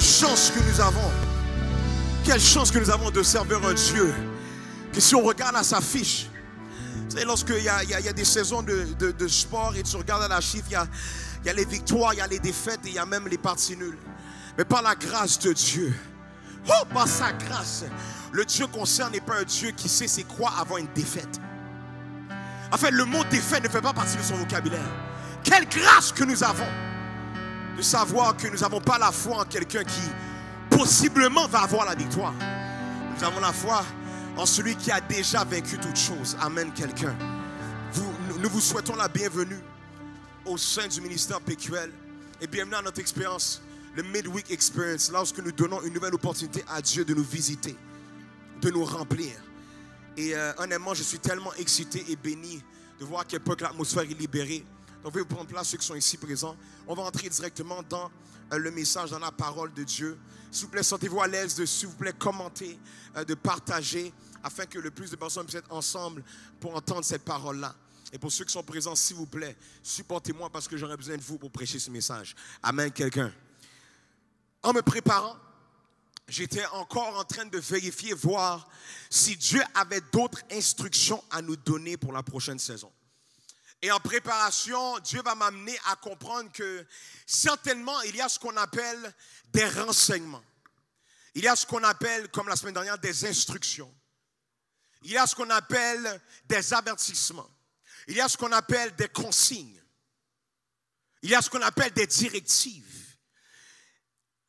chance que nous avons. Quelle chance que nous avons de servir un Dieu. Que si on regarde à sa fiche, vous savez, lorsqu'il y a des saisons de sport et tu regardes à la chiffre, il y a les victoires, il y a les défaites et il y a même les parties nulles. Mais par la grâce de Dieu, par sa grâce, le Dieu qu'on sert n'est pas un Dieu qui sait c'est quoi avoir une défaite. En fait, le mot défaite ne fait pas partie de son vocabulaire. Quelle grâce que nous avons de savoir que nous n'avons pas la foi en quelqu'un qui possiblement va avoir la victoire. Nous avons la foi en celui qui a déjà vaincu toutes choses. Amen, quelqu'un. Nous vous souhaitons la bienvenue au sein du ministère PQL et bienvenue à notre expérience, le Midweek Experience, lorsque nous donnons une nouvelle opportunité à Dieu de nous visiter, de nous remplir. Et honnêtement, je suis tellement excité et béni de voir à quel point l'atmosphère est libérée. Donc, veuillez prendre place, ceux qui sont ici présents. On va entrer directement dans le message, dans la parole de Dieu. S'il vous plaît, sentez-vous à l'aise de, s'il vous plaît, commenter, de partager, afin que le plus de personnes puissent être ensemble pour entendre cette parole-là. Et pour ceux qui sont présents, s'il vous plaît, supportez-moi parce que j'aurai besoin de vous pour prêcher ce message. Amen, quelqu'un. En me préparant, j'étais encore en train de vérifier, voir si Dieu avait d'autres instructions à nous donner pour la prochaine saison. Et en préparation, Dieu va m'amener à comprendre que certainement, il y a ce qu'on appelle des renseignements. Il y a ce qu'on appelle, comme la semaine dernière, des instructions. Il y a ce qu'on appelle des avertissements. Il y a ce qu'on appelle des consignes. Il y a ce qu'on appelle des directives.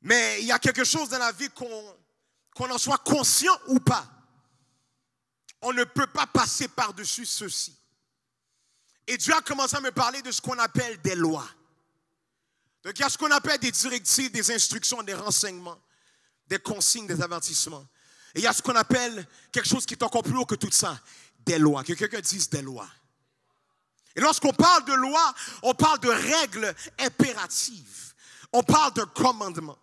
Mais il y a quelque chose dans la vie qu'on en soit conscient ou pas. On ne peut pas passer par-dessus ceci. Et Dieu a commencé à me parler de ce qu'on appelle des lois. Donc il y a ce qu'on appelle des directives, des instructions, des renseignements, des consignes, des avertissements. Et il y a ce qu'on appelle quelque chose qui est encore plus haut que tout ça, des lois. Que quelqu'un dise des lois. Et lorsqu'on parle de lois, on parle de règles impératives. On parle de commandements.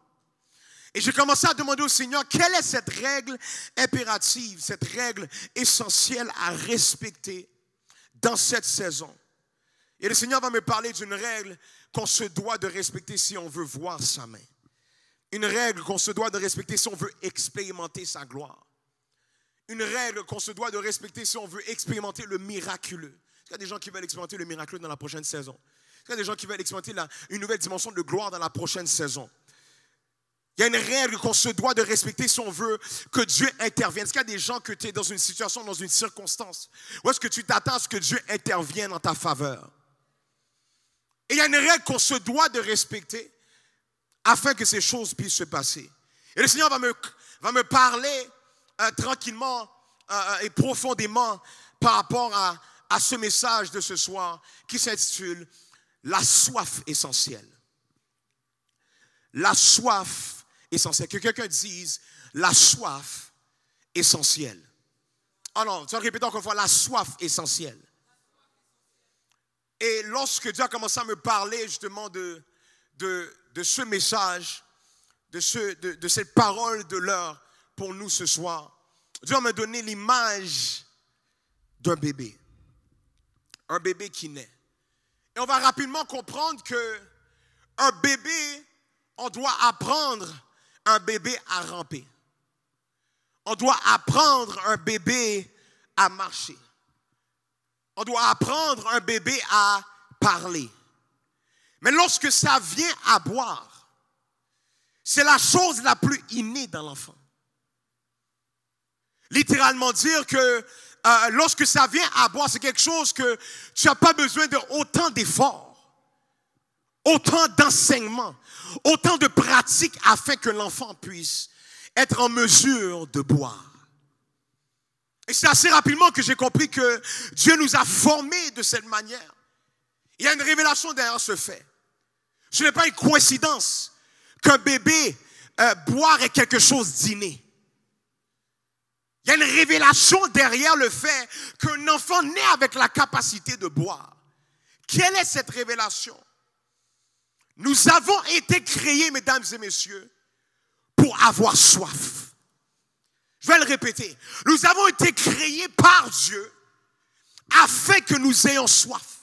Et j'ai commencé à demander au Seigneur, quelle est cette règle impérative, cette règle essentielle à respecter dans cette saison. Et le Seigneur va me parler d'une règle qu'on se doit de respecter si on veut voir sa main. Une règle qu'on se doit de respecter si on veut expérimenter sa gloire. Une règle qu'on se doit de respecter si on veut expérimenter le miraculeux. Est-ce qu'il y a des gens qui veulent expérimenter le miraculeux dans la prochaine saison? Est-ce qu'il y a des gens qui veulent expérimenter une nouvelle dimension de gloire dans la prochaine saison? Il y a une règle qu'on se doit de respecter si on veut que Dieu intervienne. Est-ce qu'il y a des gens que tu es dans une situation, dans une circonstance, où est-ce que tu t'attends à ce que Dieu intervienne en ta faveur? Et il y a une règle qu'on se doit de respecter afin que ces choses puissent se passer. Et le Seigneur va me parler tranquillement et profondément par rapport à ce message de ce soir qui s'intitule « La soif essentielle ». La soif essentielle. Que quelqu'un dise la soif essentielle. Oh non, tu vas répéter encore une fois, la soif essentielle. Et lorsque Dieu a commencé à me parler justement de ce message, de cette parole de l'heure pour nous ce soir, Dieu m'a donné l'image d'un bébé. Un bébé qui naît. Et on va rapidement comprendre que un bébé, on doit apprendre un bébé à ramper. On doit apprendre un bébé à marcher. On doit apprendre un bébé à parler. Mais lorsque ça vient à boire, c'est la chose la plus innée dans l'enfant. Littéralement dire que lorsque ça vient à boire, c'est quelque chose que tu n'as pas besoin de autant d'efforts. Autant d'enseignements, autant de pratiques afin que l'enfant puisse être en mesure de boire. Et c'est assez rapidement que j'ai compris que Dieu nous a formés de cette manière. Il y a une révélation derrière ce fait. Ce n'est pas une coïncidence qu'un bébé boire est quelque chose d'inné. Il y a une révélation derrière le fait qu'un enfant naît avec la capacité de boire. Quelle est cette révélation? Nous avons été créés, mesdames et messieurs, pour avoir soif. Je vais le répéter. Nous avons été créés par Dieu afin que nous ayons soif.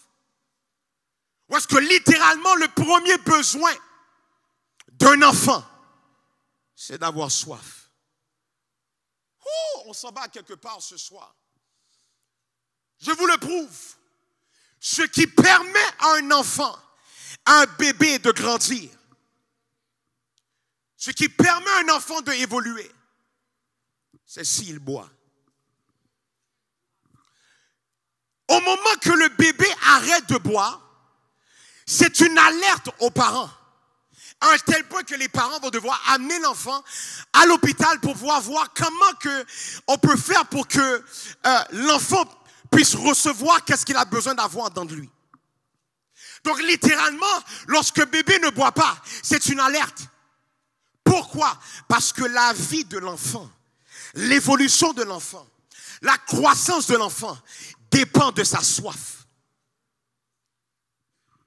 Ou est-ce que littéralement le premier besoin d'un enfant, c'est d'avoir soif. Oh, on s'en va quelque part ce soir. Je vous le prouve. Ce qui permet à un enfant, à un bébé de grandir, ce qui permet à un enfant d'évoluer, c'est s'il boit. Au moment que le bébé arrête de boire, c'est une alerte aux parents. À un tel point que les parents vont devoir amener l'enfant à l'hôpital pour pouvoir voir comment on peut faire pour que l'enfant puisse recevoir qu'est-ce qu'il a besoin d'avoir dans lui. Donc littéralement, lorsque bébé ne boit pas, c'est une alerte. Pourquoi? Parce que la vie de l'enfant, l'évolution de l'enfant, la croissance de l'enfant dépend de sa soif.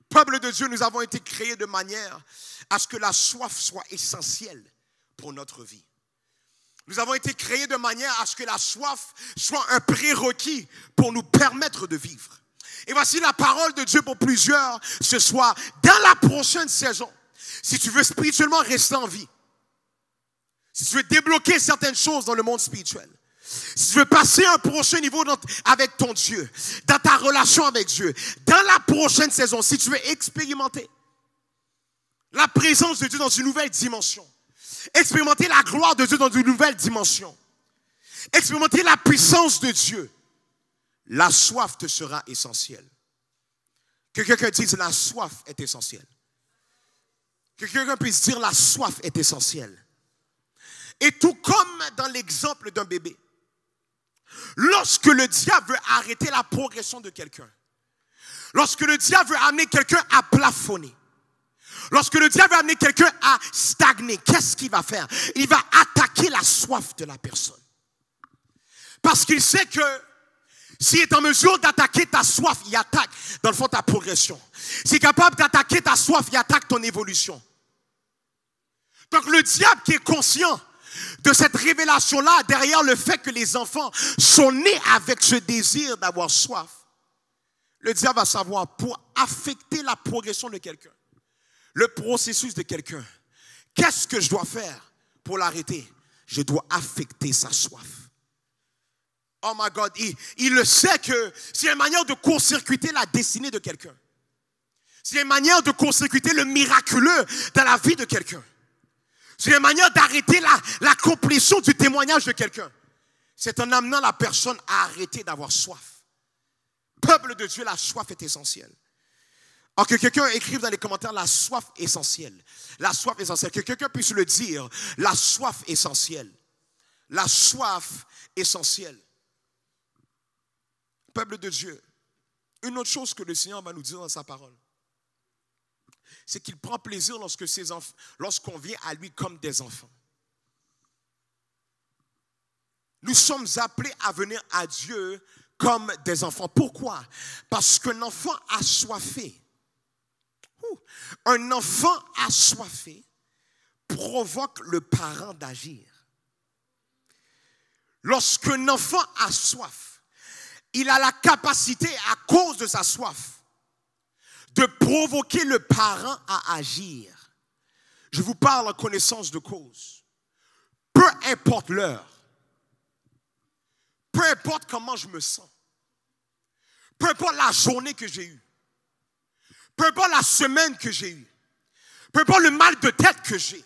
Peuple de Dieu, nous avons été créés de manière à ce que la soif soit essentielle pour notre vie. Nous avons été créés de manière à ce que la soif soit un prérequis pour nous permettre de vivre. Et voici la parole de Dieu pour plusieurs ce soir. Dans la prochaine saison, si tu veux spirituellement rester en vie, si tu veux débloquer certaines choses dans le monde spirituel, si tu veux passer à un prochain niveau avec ton Dieu, dans ta relation avec Dieu, dans la prochaine saison, si tu veux expérimenter la présence de Dieu dans une nouvelle dimension, expérimenter la gloire de Dieu dans une nouvelle dimension, expérimenter la puissance de Dieu, la soif te sera essentielle. Que quelqu'un dise la soif est essentielle. Que quelqu'un puisse dire la soif est essentielle. Et tout comme dans l'exemple d'un bébé, lorsque le diable veut arrêter la progression de quelqu'un, lorsque le diable veut amener quelqu'un à plafonner, lorsque le diable veut amener quelqu'un à stagner, qu'est-ce qu'il va faire? Il va attaquer la soif de la personne. Parce qu'il sait que s'il est en mesure d'attaquer ta soif, il attaque dans le fond ta progression. S'il est capable d'attaquer ta soif, il attaque ton évolution. Donc le diable qui est conscient de cette révélation-là, derrière le fait que les enfants sont nés avec ce désir d'avoir soif, le diable va savoir pour affecter la progression de quelqu'un, le processus de quelqu'un, qu'est-ce que je dois faire pour l'arrêter? Je dois affecter sa soif. Oh my God, il le sait que c'est une manière de court-circuiter la destinée de quelqu'un. C'est une manière de court-circuiter le miraculeux dans la vie de quelqu'un. C'est une manière d'arrêter la complétion du témoignage de quelqu'un. C'est en amenant la personne à arrêter d'avoir soif. Peuple de Dieu, la soif est essentielle. Alors que quelqu'un écrive dans les commentaires la soif essentielle. La soif essentielle. Que quelqu'un puisse le dire. La soif essentielle. La soif essentielle. Peuple de Dieu, une autre chose que le Seigneur va nous dire dans sa parole, c'est qu'il prend plaisir lorsqu'on vient à lui comme des enfants. Nous sommes appelés à venir à Dieu comme des enfants. Pourquoi? Parce qu'un enfant assoiffé, un enfant assoiffé provoque le parent d'agir. Lorsqu'un enfant a soif, il a la capacité, à cause de sa soif, de provoquer le parent à agir. Je vous parle en connaissance de cause. Peu importe l'heure, peu importe comment je me sens, peu importe la journée que j'ai eue, peu importe la semaine que j'ai eue, peu importe le mal de tête que j'ai,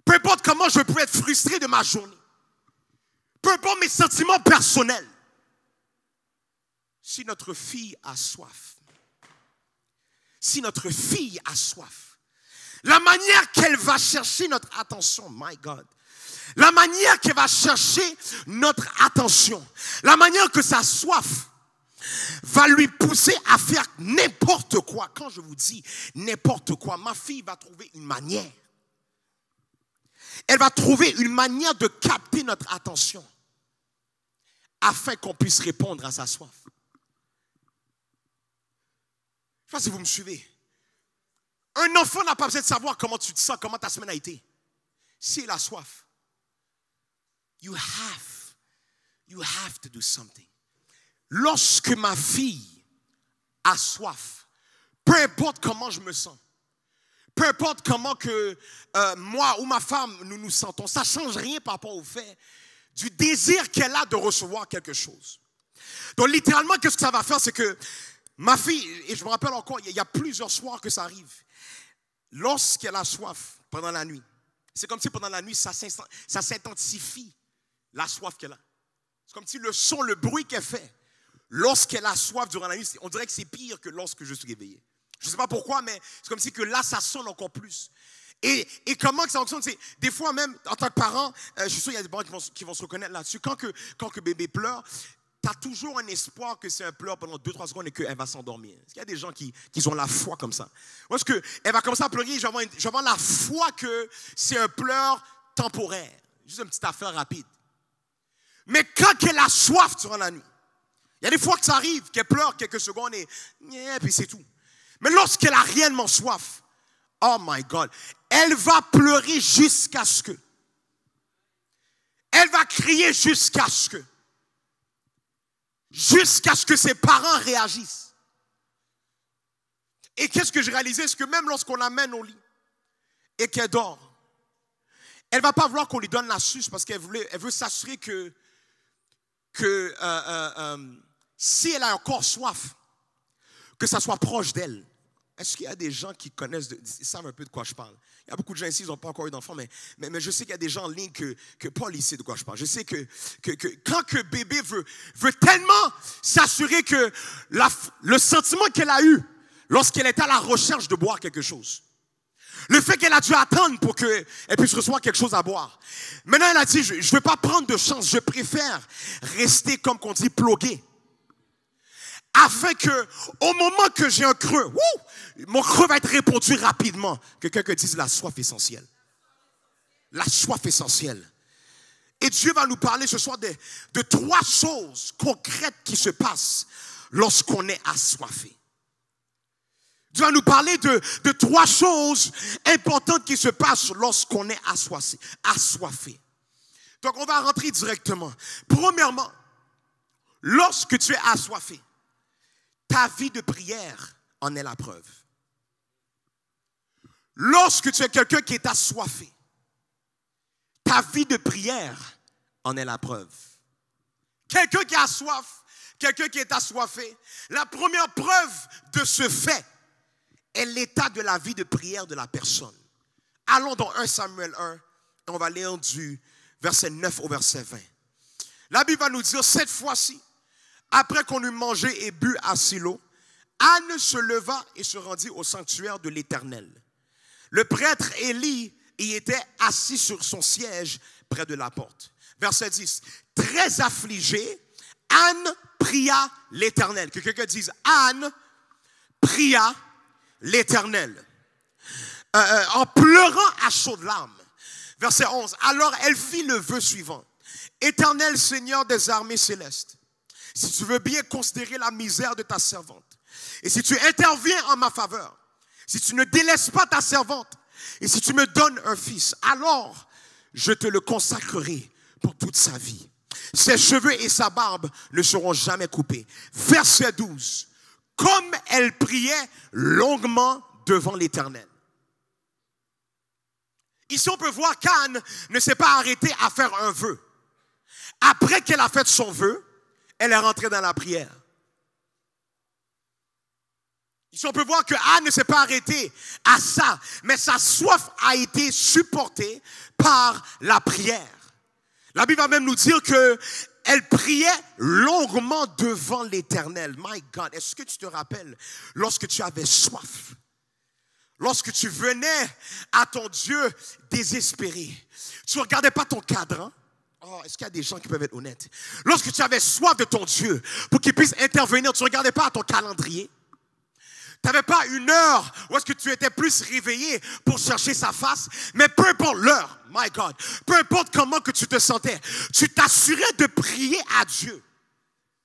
peu importe comment je peux être frustré de ma journée, peu importe mes sentiments personnels, si notre fille a soif, la manière qu'elle va chercher notre attention, my God, la manière qu'elle va chercher notre attention, la manière que sa soif va lui pousser à faire n'importe quoi. Quand je vous dis n'importe quoi, ma fille va trouver une manière. Elle va trouver une manière de capter notre attention afin qu'on puisse répondre à sa soif. Je ne sais pas si vous me suivez. Un enfant n'a pas besoin de savoir comment tu te sens, comment ta semaine a été. S'il a soif, you have to do something. Lorsque ma fille a soif, peu importe comment je me sens, peu importe comment que moi ou ma femme nous nous sentons, ça ne change rien par rapport au fait du désir qu'elle a de recevoir quelque chose. Donc littéralement, qu'est-ce que ça va faire, c'est que ma fille, et je me rappelle encore, il y a plusieurs soirs que ça arrive, lorsqu'elle a soif pendant la nuit, c'est comme si pendant la nuit, ça s'intensifie, la soif qu'elle a. C'est comme si le son, le bruit qu'elle fait, lorsqu'elle a soif durant la nuit, on dirait que c'est pire que lorsque je suis réveillé. Je ne sais pas pourquoi, mais c'est comme si que là, ça sonne encore plus. Et comment que ça fonctionne, c'est des fois même, en tant que parent, je suis sûr qu'il y a des parents qui vont se reconnaître là-dessus. Quand que bébé pleure, tu as toujours un espoir que c'est un pleur pendant 2-3 secondes et qu'elle va s'endormir. Est-ce qu'il y a des gens qui ont la foi comme ça? Ou est-ce qu'elle va commencer à pleurer, je vais avoir la foi que c'est un pleur temporaire. Juste une petite affaire rapide. Mais quand elle a soif durant la nuit, il y a des fois que ça arrive, qu'elle pleure quelques secondes et puis c'est tout. Mais lorsqu'elle a réellement soif, oh my God, elle va pleurer jusqu'à ce que. Elle va crier jusqu'à ce que ses parents réagissent. Et qu'est-ce que j'ai réalisé? C'est que même lorsqu'on l'amène au lit et qu'elle dort, elle ne va pas vouloir qu'on lui donne la suce parce qu'elle veut s'assurer que si elle a encore soif, que ça soit proche d'elle. Est-ce qu'il y a des gens qui connaissent, ils savent un peu de quoi je parle? Il y a beaucoup de gens ici, ils n'ont pas encore eu d'enfants, mais je sais qu'il y a des gens en ligne que Paul, il sait de quoi je parle. Je sais que quand que bébé veut tellement s'assurer que le sentiment qu'elle a eu lorsqu'elle était à la recherche de boire quelque chose, le fait qu'elle a dû attendre pour qu'elle puisse recevoir quelque chose à boire. Maintenant, elle a dit, je ne veux pas prendre de chance, je préfère rester, comme qu'on dit, plugué. Afin que, au moment que j'ai un creux, mon creux va être répondu rapidement. Que quelqu'un dise la soif essentielle. La soif essentielle. Et Dieu va nous parler ce soir de 3 choses concrètes qui se passent lorsqu'on est assoiffé. Dieu va nous parler de 3 choses importantes qui se passent lorsqu'on est assoiffé. Donc on va rentrer directement. Premièrement, lorsque tu es assoiffé, ta vie de prière en est la preuve. Lorsque tu es quelqu'un qui est assoiffé, ta vie de prière en est la preuve. Quelqu'un qui a soif, quelqu'un qui est assoiffé, la première preuve de ce fait est l'état de la vie de prière de la personne. Allons dans 1 Samuel 1 et on va lire du verset 9 au verset 20. La Bible va nous dire, cette fois-ci, après qu'on eut mangé et bu à Silo, Anne se leva et se rendit au sanctuaire de l'Éternel. Le prêtre Élie y était assis sur son siège près de la porte. Verset 10. Très affligée, Anne pria l'Éternel. Que quelqu'un dise, Anne pria l'Éternel. En pleurant à chaudes larmes. Verset 11. Alors elle fit le vœu suivant. Éternel Seigneur des armées célestes, si tu veux bien considérer la misère de ta servante, et si tu interviens en ma faveur, si tu ne délaisses pas ta servante, et si tu me donnes un fils, alors je te le consacrerai pour toute sa vie. Ses cheveux et sa barbe ne seront jamais coupés. Verset 12. Comme elle priait longuement devant l'Éternel. Ici, on peut voir qu'Anne ne s'est pas arrêtée à faire un vœu. Après qu'elle a fait son vœu, elle est rentrée dans la prière. Ici, on peut voir que Anne ne s'est pas arrêtée à ça, mais sa soif a été supportée par la prière. La Bible va même nous dire qu'elle priait longuement devant l'Éternel. My God, est-ce que tu te rappelles lorsque tu avais soif? Lorsque tu venais à ton Dieu désespéré, tu ne regardais pas ton cadran. Oh, est-ce qu'il y a des gens qui peuvent être honnêtes? Lorsque tu avais soif de ton Dieu pour qu'il puisse intervenir, tu ne regardais pas à ton calendrier. Tu n'avais pas une heure où est-ce que tu étais plus réveillé pour chercher sa face. Mais peu importe l'heure, my God, peu importe comment que tu te sentais, tu t'assurais de prier à Dieu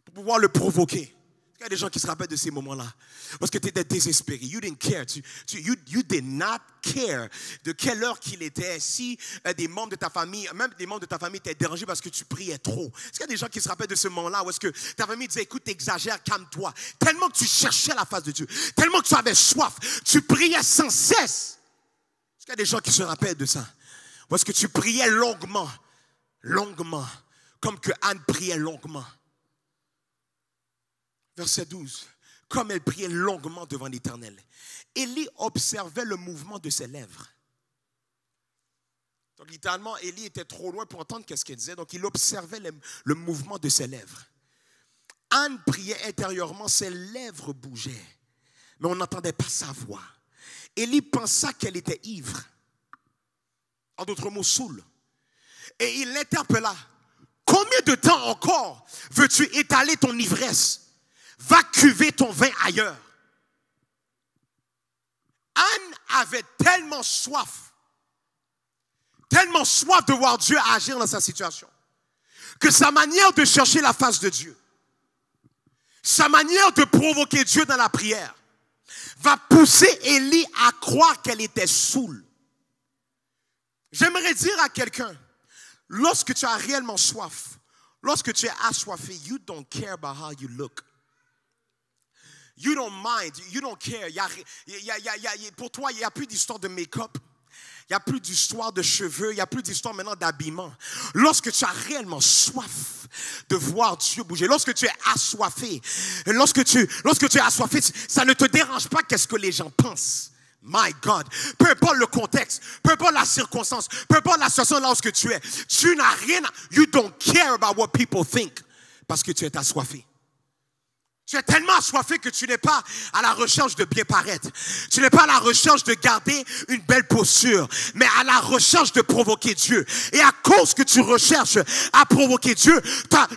pour pouvoir le provoquer. Il y a des gens qui se rappellent de ces moments-là. Parce que tu étais désespéré. You didn't care. You did not care de quelle heure qu'il était. Si des membres de ta famille, même des membres de ta famille étaient dérangés parce que tu priais trop. Est-ce qu'il y a des gens qui se rappellent de ce moment-là où est-ce que ta famille disait, écoute, t'exagères, calme-toi. Tellement que tu cherchais la face de Dieu. Tellement que tu avais soif. Tu priais sans cesse. y a des gens qui se rappellent de ça? Ou est-ce que tu priais longuement, comme que Anne priait longuement? Verset 12. Comme elle priait longuement devant l'Éternel. Élie observait le mouvement de ses lèvres. Donc littéralement, Élie était trop loin pour entendre ce qu'elle disait. Donc il observait le mouvement de ses lèvres. Anne priait intérieurement, ses lèvres bougeaient. Mais on n'entendait pas sa voix. Élie pensa qu'elle était ivre. En d'autres mots, saoule. Et il l'interpella. Combien de temps encore veux-tu étaler ton ivresse? Va cuver ton vin ailleurs. Anne avait tellement soif de voir Dieu agir dans sa situation, que sa manière de chercher la face de Dieu, sa manière de provoquer Dieu dans la prière, va pousser Élie à croire qu'elle était saoule. J'aimerais dire à quelqu'un, lorsque tu as réellement soif, lorsque tu es assoiffé, you don't care about how you look. You don't mind, you don't care. Pour toi, il n'y a plus d'histoire de make-up. Il n'y a plus d'histoire de cheveux. Il n'y a plus d'histoire maintenant d'habillement. Lorsque tu as réellement soif de voir Dieu bouger, lorsque tu es assoiffé, lorsque tu es assoiffé, ça ne te dérange pas qu'est-ce que les gens pensent. My God, peu importe le contexte, peu importe la circonstance, peu importe la situation là où tu es, tu n'as rien, you don't care about what people think parce que tu es assoiffé. Tu es tellement assoiffé que tu n'es pas à la recherche de bien paraître. Tu n'es pas à la recherche de garder une belle posture, mais à la recherche de provoquer Dieu. Et à cause que tu recherches à provoquer Dieu,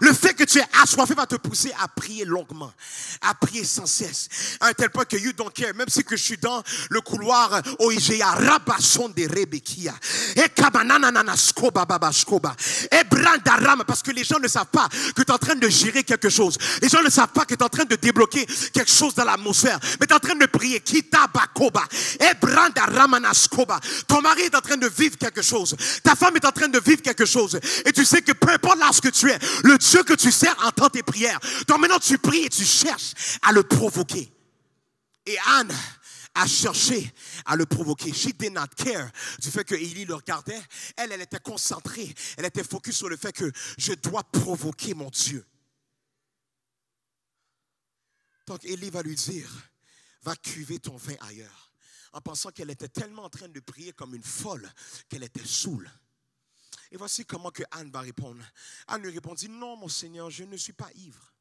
le fait que tu es assoiffé va te pousser à prier longuement, à prier sans cesse. À un tel point que you don't care, même si que je suis dans le couloir OIGA, Rabasson de Rebekia, et Kabanana Skoba Babashkoba, et Brandaram, parce que les gens ne savent pas que tu es en train de gérer quelque chose. Les gens ne savent pas que tu es en train de débloquer quelque chose dans l'atmosphère, mais tu es en train de prier. Ton mari est en train de vivre quelque chose, ta femme est en train de vivre quelque chose, et tu sais que peu importe là ce que tu es, le Dieu que tu sers entend tes prières. Donc maintenant tu pries et tu cherches à le provoquer. Et Anne a cherché à le provoquer. She did not care du fait que Élie le regardait. Elle était concentrée, elle était focus sur le fait que je dois provoquer mon Dieu. Donc Élie va lui dire, va cuver ton vin ailleurs. En pensant qu'elle était tellement en train de prier comme une folle qu'elle était saoule. Et voici comment que Anne va répondre. Anne lui répondit, non mon Seigneur, je ne suis pas ivre.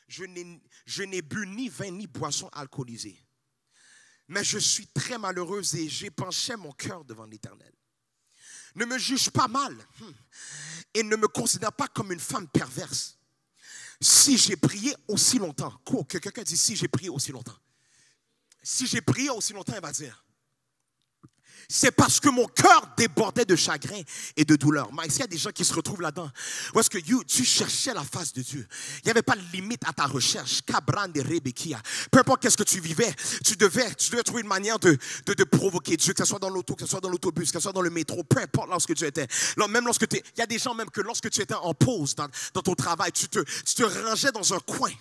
Je n'ai bu ni vin ni boisson alcoolisée. Mais je suis très malheureuse et j'ai penché mon cœur devant l'Éternel. Ne me juge pas mal et ne me considère pas comme une femme perverse. Si j'ai prié aussi longtemps, que quelqu'un dit si j'ai prié aussi longtemps. Si j'ai prié aussi longtemps, il va dire, c'est parce que mon cœur débordait de chagrin et de douleur. Mais est-ce qu'il y a des gens qui se retrouvent là-dedans? Ou est-ce que tu cherchais la face de Dieu? Il n'y avait pas de limite à ta recherche. Peu importe qu'est-ce que tu vivais, tu devais trouver une manière de provoquer Dieu, que ce soit dans l'auto, que ce soit dans l'autobus, que ce soit dans le métro, peu importe lorsque tu étais. Même lorsque il y a des gens même que lorsque tu étais en pause dans ton travail, tu te rangeais dans un coin.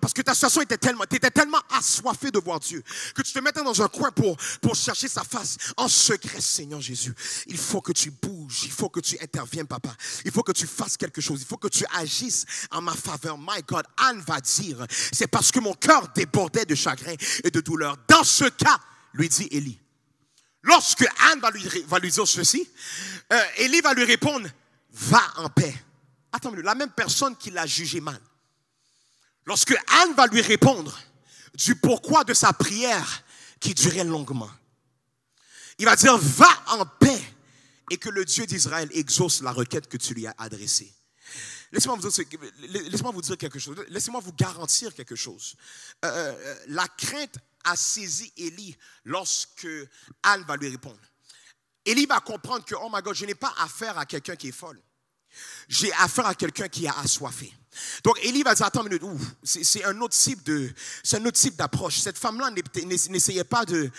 Parce que ta situation était tu étais tellement assoiffé de voir Dieu que tu te mettais dans un coin pour chercher sa face en secret. Seigneur Jésus, il faut que tu bouges, il faut que tu interviennes, papa. Il faut que tu fasses quelque chose, il faut que tu agisses en ma faveur. My God, Anne va dire, c'est parce que mon cœur débordait de chagrin et de douleur. Dans ce cas, lui dit Élie. Lorsque Anne va lui dire ceci, Élie va lui répondre, va en paix. Attends, la même personne qui l'a jugé mal. Lorsque Anne va lui répondre du pourquoi de sa prière qui durait longuement, il va dire, va en paix et que le Dieu d'Israël exauce la requête que tu lui as adressée. Laissez-moi vous dire quelque chose, laissez-moi vous garantir quelque chose. La crainte a saisi Élie lorsque Anne va lui répondre. Élie va comprendre que, oh my God, je n'ai pas affaire à quelqu'un qui est folle. J'ai affaire à quelqu'un qui a assoiffé. Donc Élie va dire, attends une minute, c'est un autre type d'approche. Cette femme-là n'essayait pas de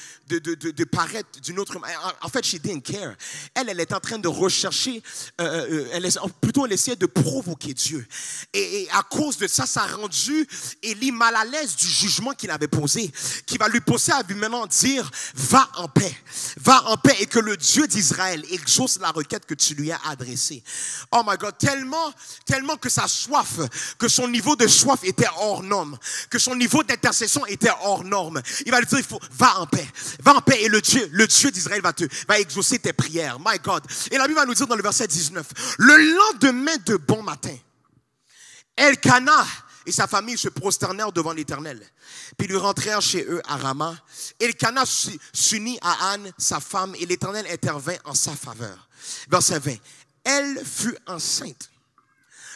paraître d'une autre manière. En fait, she didn't care. Elle est en train de rechercher, elle essayait de provoquer Dieu. Et à cause de ça, ça a rendu Élie mal à l'aise du jugement qu'il avait posé, qui va lui pousser à lui maintenant dire, va en paix et que le Dieu d'Israël exauce la requête que tu lui as adressée. Oh my God, tellement que sa soif, que son niveau de soif était hors norme, que son niveau d'intercession était hors norme. Il va lui dire, va en paix et le Dieu d'Israël va exaucer tes prières. My God. Et la Bible va nous dire dans le verset 19, le lendemain de bon matin, Elkana et sa famille se prosternèrent devant l'Éternel. Puis ils rentrèrent chez eux à Rama. Elkana s'unit à Anne, sa femme, et l'Éternel intervint en sa faveur. Verset 20. Elle fut enceinte.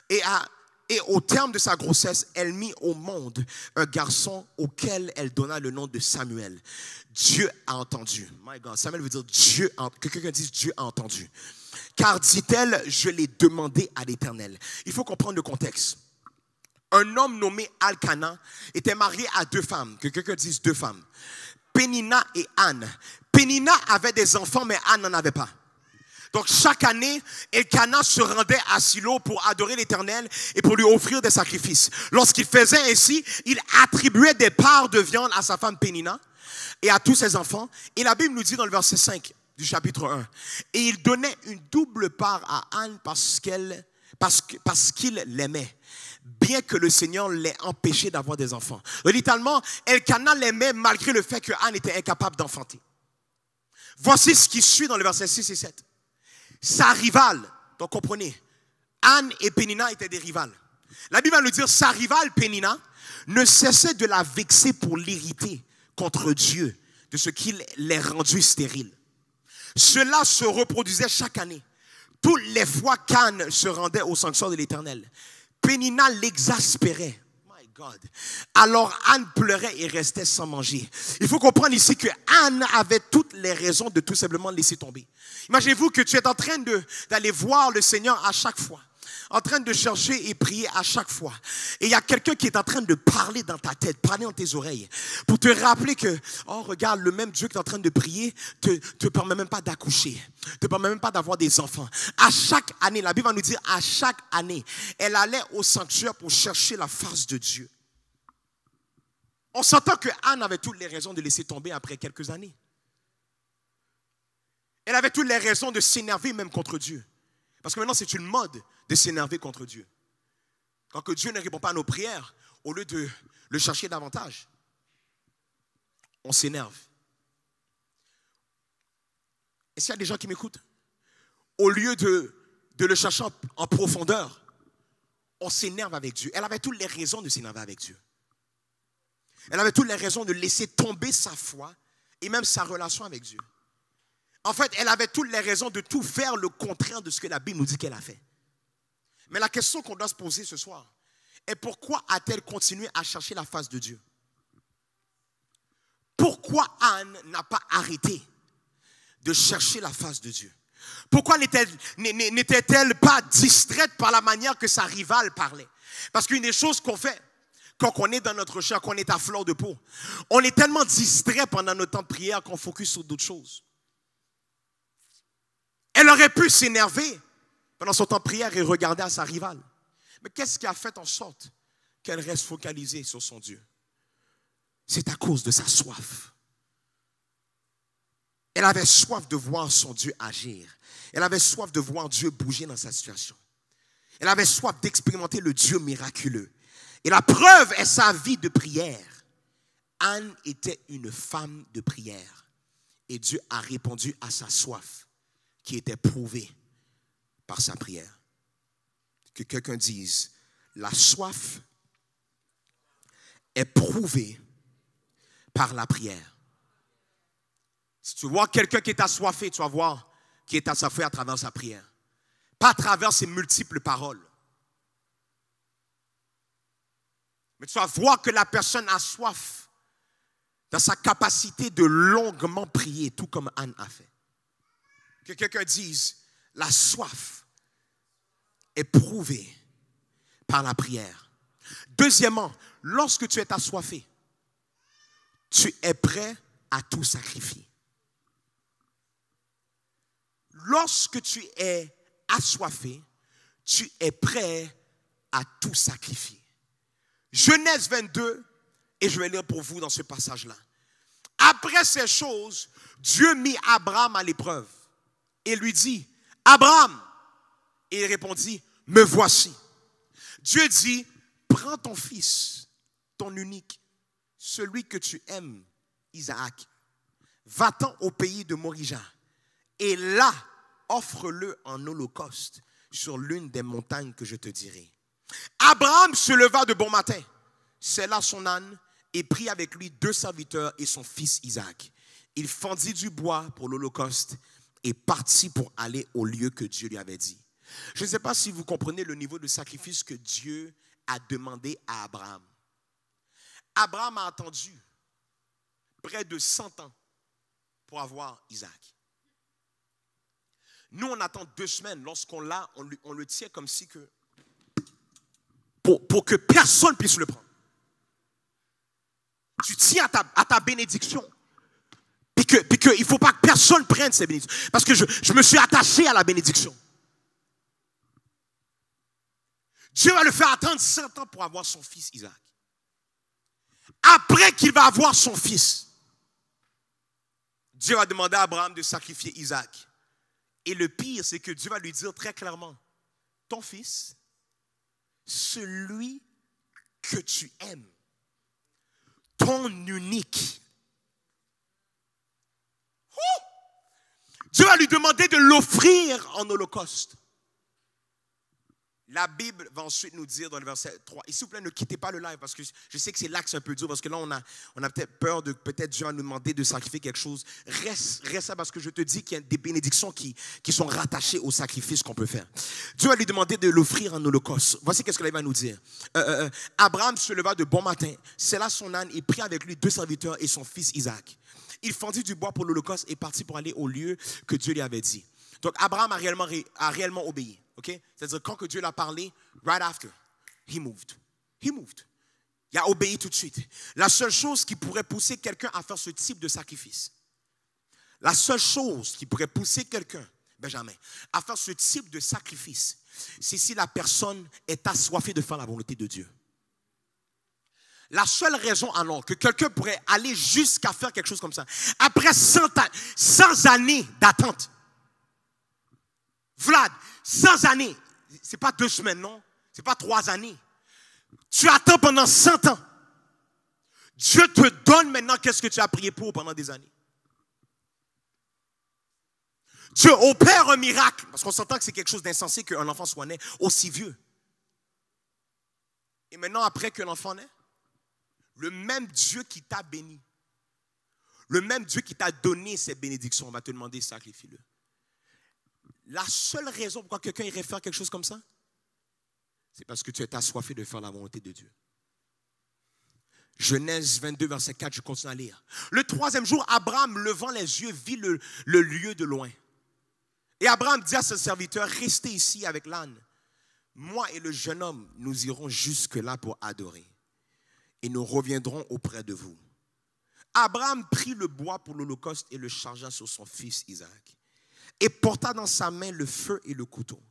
Et au terme de sa grossesse, elle mit au monde un garçon auquel elle donna le nom de Samuel. Dieu a entendu. My God, Samuel veut dire Dieu, que quelqu'un dise Dieu a entendu. Car dit-elle, je l'ai demandé à l'Éternel. Il faut comprendre le contexte. Un homme nommé Elkana était marié à 2 femmes. Que quelqu'un dise 2 femmes. Pénina et Anne. Pénina avait des enfants, mais Anne n'en avait pas. Donc chaque année, Elkana se rendait à Silo pour adorer l'Éternel et pour lui offrir des sacrifices. Lorsqu'il faisait ainsi, il attribuait des parts de viande à sa femme Pénina et à tous ses enfants. Et la Bible nous dit dans le verset 5 du chapitre 1, et il donnait une double part à Anne parce qu'il l'aimait, bien que le Seigneur l'ait empêché d'avoir des enfants. Littéralement, Elkana l'aimait malgré le fait que Anne était incapable d'enfanter. Voici ce qui suit dans le verset 6 et 7. Sa rivale, donc comprenez, Anne et Pénina étaient des rivales. La Bible va nous dire, sa rivale Pénina ne cessait de la vexer pour l'irriter contre Dieu de ce qu'il les rendu stérile. Cela se reproduisait chaque année. Toutes les fois qu'Anne se rendait au sanctuaire de l'Éternel, Pénina l'exaspérait. My God. Alors Anne pleurait et restait sans manger. Il faut comprendre ici que Anne avait toutes les raisons de tout simplement laisser tomber. Imaginez-vous que tu es en train d'aller voir le Seigneur à chaque fois, en train de chercher et prier à chaque fois. Et il y a quelqu'un qui est en train de parler dans ta tête, parler dans tes oreilles, pour te rappeler que, oh regarde, le même Dieu qui est en train de prier te permet même pas d'accoucher, te permet même pas d'avoir des enfants. À chaque année, la Bible va nous dire, à chaque année, elle allait au sanctuaire pour chercher la face de Dieu. On s'entend que Anne avait toutes les raisons de laisser tomber après quelques années. Elle avait toutes les raisons de s'énerver même contre Dieu. Parce que maintenant, c'est une mode de s'énerver contre Dieu. Quand que Dieu ne répond pas à nos prières, au lieu de le chercher davantage, on s'énerve. Est-ce qu'il y a des gens qui m'écoutent? Au lieu de le chercher en profondeur, on s'énerve avec Dieu. Elle avait toutes les raisons de s'énerver avec Dieu. Elle avait toutes les raisons de laisser tomber sa foi et même sa relation avec Dieu. En fait, elle avait toutes les raisons de tout faire le contraire de ce que la Bible nous dit qu'elle a fait. Mais la question qu'on doit se poser ce soir est pourquoi a-t-elle continué à chercher la face de Dieu? Pourquoi Anne n'a pas arrêté de chercher la face de Dieu? Pourquoi n'était-elle pas distraite par la manière que sa rivale parlait? Parce qu'une des choses qu'on fait quand on est dans notre chair, qu'on est à fleur de peau, on est tellement distrait pendant notre temps de prière qu'on focus sur d'autres choses. Elle aurait pu s'énerver pendant son temps de prière et regarder à sa rivale. Mais qu'est-ce qui a fait en sorte qu'elle reste focalisée sur son Dieu? C'est à cause de sa soif. Elle avait soif de voir son Dieu agir. Elle avait soif de voir Dieu bouger dans sa situation. Elle avait soif d'expérimenter le Dieu miraculeux. Et la preuve est sa vie de prière. Anne était une femme de prière. Et Dieu a répondu à sa soif, qui était prouvée par sa prière. Que quelqu'un dise, la soif est prouvée par la prière. Si tu vois quelqu'un qui est assoiffé, tu vas voir qui est assoiffé à travers sa prière. Pas à travers ses multiples paroles. Mais tu vas voir que la personne a soif dans sa capacité de longuement prier, tout comme Anne a fait. Que quelqu'un dise, la soif est prouvée par la prière. Deuxièmement, lorsque tu es assoiffé, tu es prêt à tout sacrifier. Lorsque tu es assoiffé, tu es prêt à tout sacrifier. Genèse 22, et je vais lire pour vous dans ce passage-là. Après ces choses, Dieu mit Abraham à l'épreuve et lui dit, Abraham, et il répondit, me voici. Dieu dit, prends ton fils, ton unique, celui que tu aimes, Isaac, va-t'en au pays de Morija, et là, offre-le en holocauste sur l'une des montagnes que je te dirai. Abraham se leva de bon matin, sella son âne et prit avec lui 2 serviteurs et son fils Isaac. Il fendit du bois pour l'holocauste et partit pour aller au lieu que Dieu lui avait dit. Je ne sais pas si vous comprenez le niveau de sacrifice que Dieu a demandé à Abraham. Abraham a attendu près de 100 ans pour avoir Isaac. Nous, on attend 2 semaines. Lorsqu'on l'a, on le tient comme si que... Pour que personne puisse le prendre. Tu tiens à ta bénédiction. Puis il ne faut pas que personne prenne ces bénédictions. Parce que je me suis attaché à la bénédiction. Dieu va le faire attendre 100 ans pour avoir son fils Isaac. Après qu'il va avoir son fils, Dieu va demander à Abraham de sacrifier Isaac. Et le pire, c'est que Dieu va lui dire très clairement, ton fils, celui que tu aimes, ton unique. Dieu va lui demander de l'offrir en holocauste. La Bible va ensuite nous dire dans le verset 3, et s'il vous plaît, ne quittez pas le live parce que je sais que c'est là que c'est un peu dur, parce que là, on a peut-être peur de peut-être Dieu va nous demander de sacrifier quelque chose. Reste là parce que je te dis qu'il y a des bénédictions qui sont rattachées au sacrifice qu'on peut faire. Dieu va lui demander de l'offrir en holocauste. Voici qu'est-ce qu'il va nous dire. Abraham se leva de bon matin, sella son âne et prit avec lui 2 serviteurs et son fils Isaac. Il fendit du bois pour l'holocauste et partit pour aller au lieu que Dieu lui avait dit. Donc Abraham a réellement obéi. Okay? C'est-à-dire quand que Dieu l'a parlé, right after, he moved. He moved. Il a obéi tout de suite. La seule chose qui pourrait pousser quelqu'un à faire ce type de sacrifice, la seule chose qui pourrait pousser quelqu'un, Benjamin, à faire ce type de sacrifice, c'est si la personne est assoiffée de faire la volonté de Dieu. La seule raison alors que quelqu'un pourrait aller jusqu'à faire quelque chose comme ça, après 100 années d'attente, Vlad, 100 années, c'est pas 2 semaines, non? C'est pas 3 années. Tu attends pendant 100 ans. Dieu te donne maintenant qu'est-ce que tu as prié pour pendant des années. Dieu opère un miracle, parce qu'on s'entend que c'est quelque chose d'insensé qu'un enfant soit né aussi vieux. Et maintenant, après que l'enfant naît, le même Dieu qui t'a béni, le même Dieu qui t'a donné ces bénédictions, on va te demander sacrifie-le. La seule raison pourquoi quelqu'un irait faire quelque chose comme ça, c'est parce que tu es assoiffé de faire la volonté de Dieu. Genèse 22, verset 4, je continue à lire. Le 3e jour, Abraham, levant les yeux, vit le lieu de loin. Et Abraham dit à ses serviteurs, restez ici avec l'âne. Moi et le jeune homme, nous irons jusque-là pour adorer. Et nous reviendrons auprès de vous. Abraham prit le bois pour l'holocauste et le chargea sur son fils Isaac. Et porta dans sa main le feu et le couteau.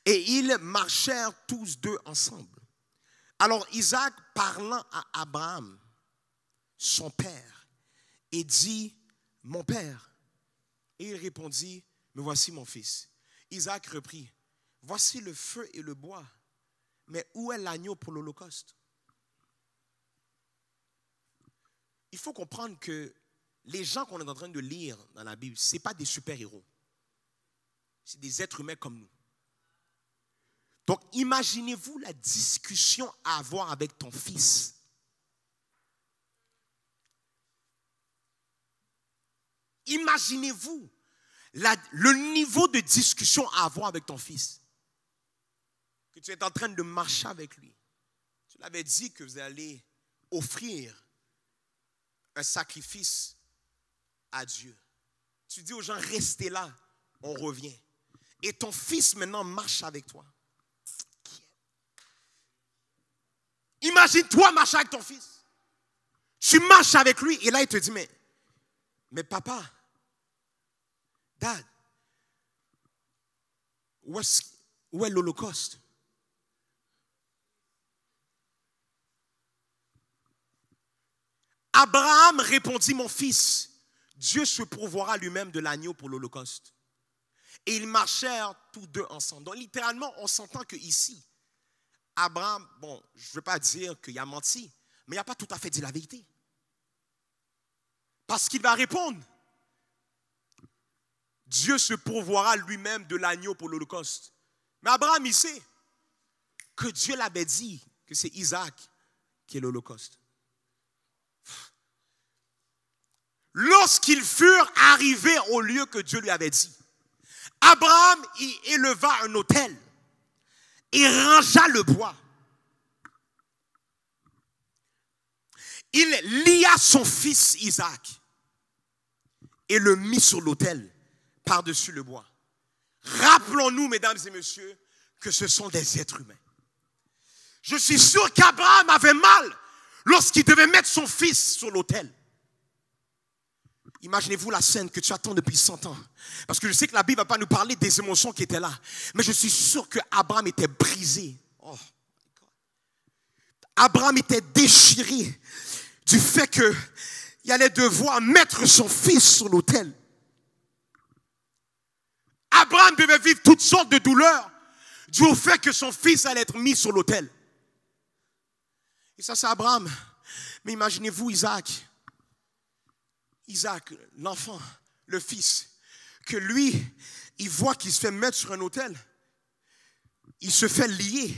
Et ils marchèrent tous 2 ensemble. Alors Isaac, parlant à Abraham, son père, et dit, mon père. Et il répondit, me voici mon fils. Isaac reprit, voici le feu et le bois, mais où est l'agneau pour l'holocauste? Il faut comprendre que les gens qu'on est en train de lire dans la Bible, ce n'est pas des super-héros. C'est des êtres humains comme nous. Donc, imaginez-vous la discussion à avoir avec ton fils. Imaginez-vous le niveau de discussion à avoir avec ton fils. Que tu es en train de marcher avec lui. Tu l'avais dit que vous allez offrir un sacrifice à Dieu. Tu dis aux gens, restez là, on revient. Et ton fils maintenant marche avec toi. Imagine-toi marcher avec ton fils. Tu marches avec lui et là il te dit, mais papa, dad, où est l'Holocauste? Abraham répondit, mon fils, Dieu se pourvoira lui-même de l'agneau pour l'Holocauste. Et ils marchèrent tous deux ensemble. Donc littéralement, on s'entend que ici, Abraham, bon, je ne veux pas dire qu'il a menti, mais il n'a pas tout à fait dit la vérité. Parce qu'il va répondre, Dieu se pourvoira lui-même de l'agneau pour l'Holocauste. Mais Abraham, il sait que Dieu l'avait dit que c'est Isaac qui est l'Holocauste. Lorsqu'ils furent arrivés au lieu que Dieu lui avait dit, Abraham y éleva un autel et rangea le bois. Il lia son fils Isaac et le mit sur l'autel par-dessus le bois. Rappelons-nous, mesdames et messieurs, que ce sont des êtres humains. Je suis sûr qu'Abraham avait mal lorsqu'il devait mettre son fils sur l'autel. Imaginez-vous la scène que tu attends depuis 100 ans. Parce que je sais que la Bible ne va pas nous parler des émotions qui étaient là. Mais je suis sûr qu'Abraham était brisé. Oh, Abraham était déchiré du fait qu'il allait devoir mettre son fils sur l'autel. Abraham devait vivre toutes sortes de douleurs dû au fait que son fils allait être mis sur l'autel. Et ça, c'est Abraham. Mais imaginez-vous Isaac. Isaac, l'enfant, le fils, que lui, il voit qu'il se fait mettre sur un autel. Il se fait lier.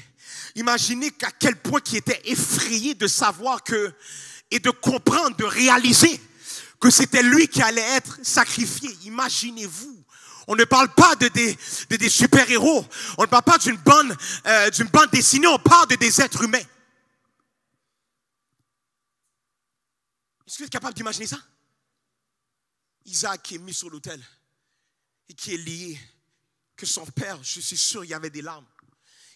Imaginez qu'à quel point il était effrayé de savoir que, et de comprendre, de réaliser que c'était lui qui allait être sacrifié. Imaginez-vous. On ne parle pas de des super-héros. On ne parle pas d'une bande dessinée. On parle de des êtres humains. Est-ce que vous êtes capable d'imaginer ça? Isaac qui est mis sur l'autel et qui est lié, que son père, je suis sûr, il y avait des larmes.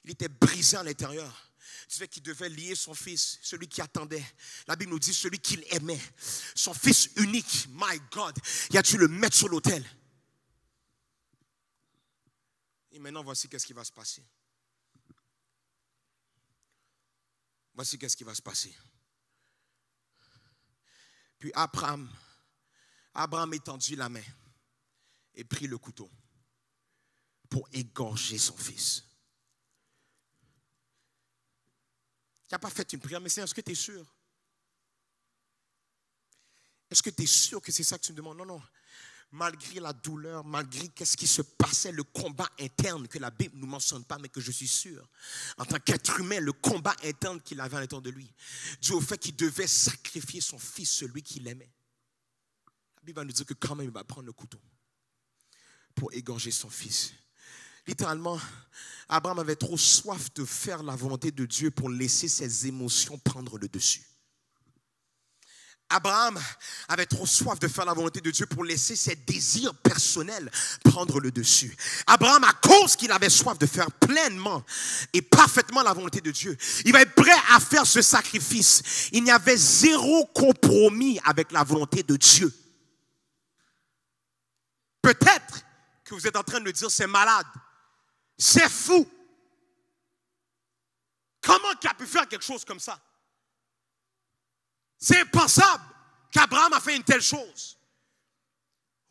Il était brisé à l'intérieur. Tu sais qu'il devait lier son fils, celui qui attendait. La Bible nous dit celui qu'il aimait. Son fils unique, my God, il a dû le mettre sur l'autel. Et maintenant, voici qu'est-ce qui va se passer. Voici qu'est-ce qui va se passer. Puis Abraham étendit la main et prit le couteau pour égorger son fils. Il n'a pas fait une prière, mais est-ce que tu es sûr? Est-ce que tu es sûr que c'est ça que tu me demandes? Non, non. Malgré la douleur, malgré qu'est-ce qui se passait, le combat interne que la Bible ne nous mentionne pas, mais que je suis sûr, en tant qu'être humain, le combat interne qu'il avait à l'intérieur de lui, dû au fait qu'il devait sacrifier son fils, celui qu'il aimait. La Bible va nous dire que quand même, il va prendre le couteau pour égorger son fils. Littéralement, Abraham avait trop soif de faire la volonté de Dieu pour laisser ses émotions prendre le dessus. Abraham avait trop soif de faire la volonté de Dieu pour laisser ses désirs personnels prendre le dessus. Abraham, à cause qu'il avait soif de faire pleinement et parfaitement la volonté de Dieu, il va être prêt à faire ce sacrifice. Il n'y avait zéro compromis avec la volonté de Dieu. Peut-être que vous êtes en train de me dire c'est malade, c'est fou. Comment il a pu faire quelque chose comme ça? C'est impensable qu'Abraham a fait une telle chose.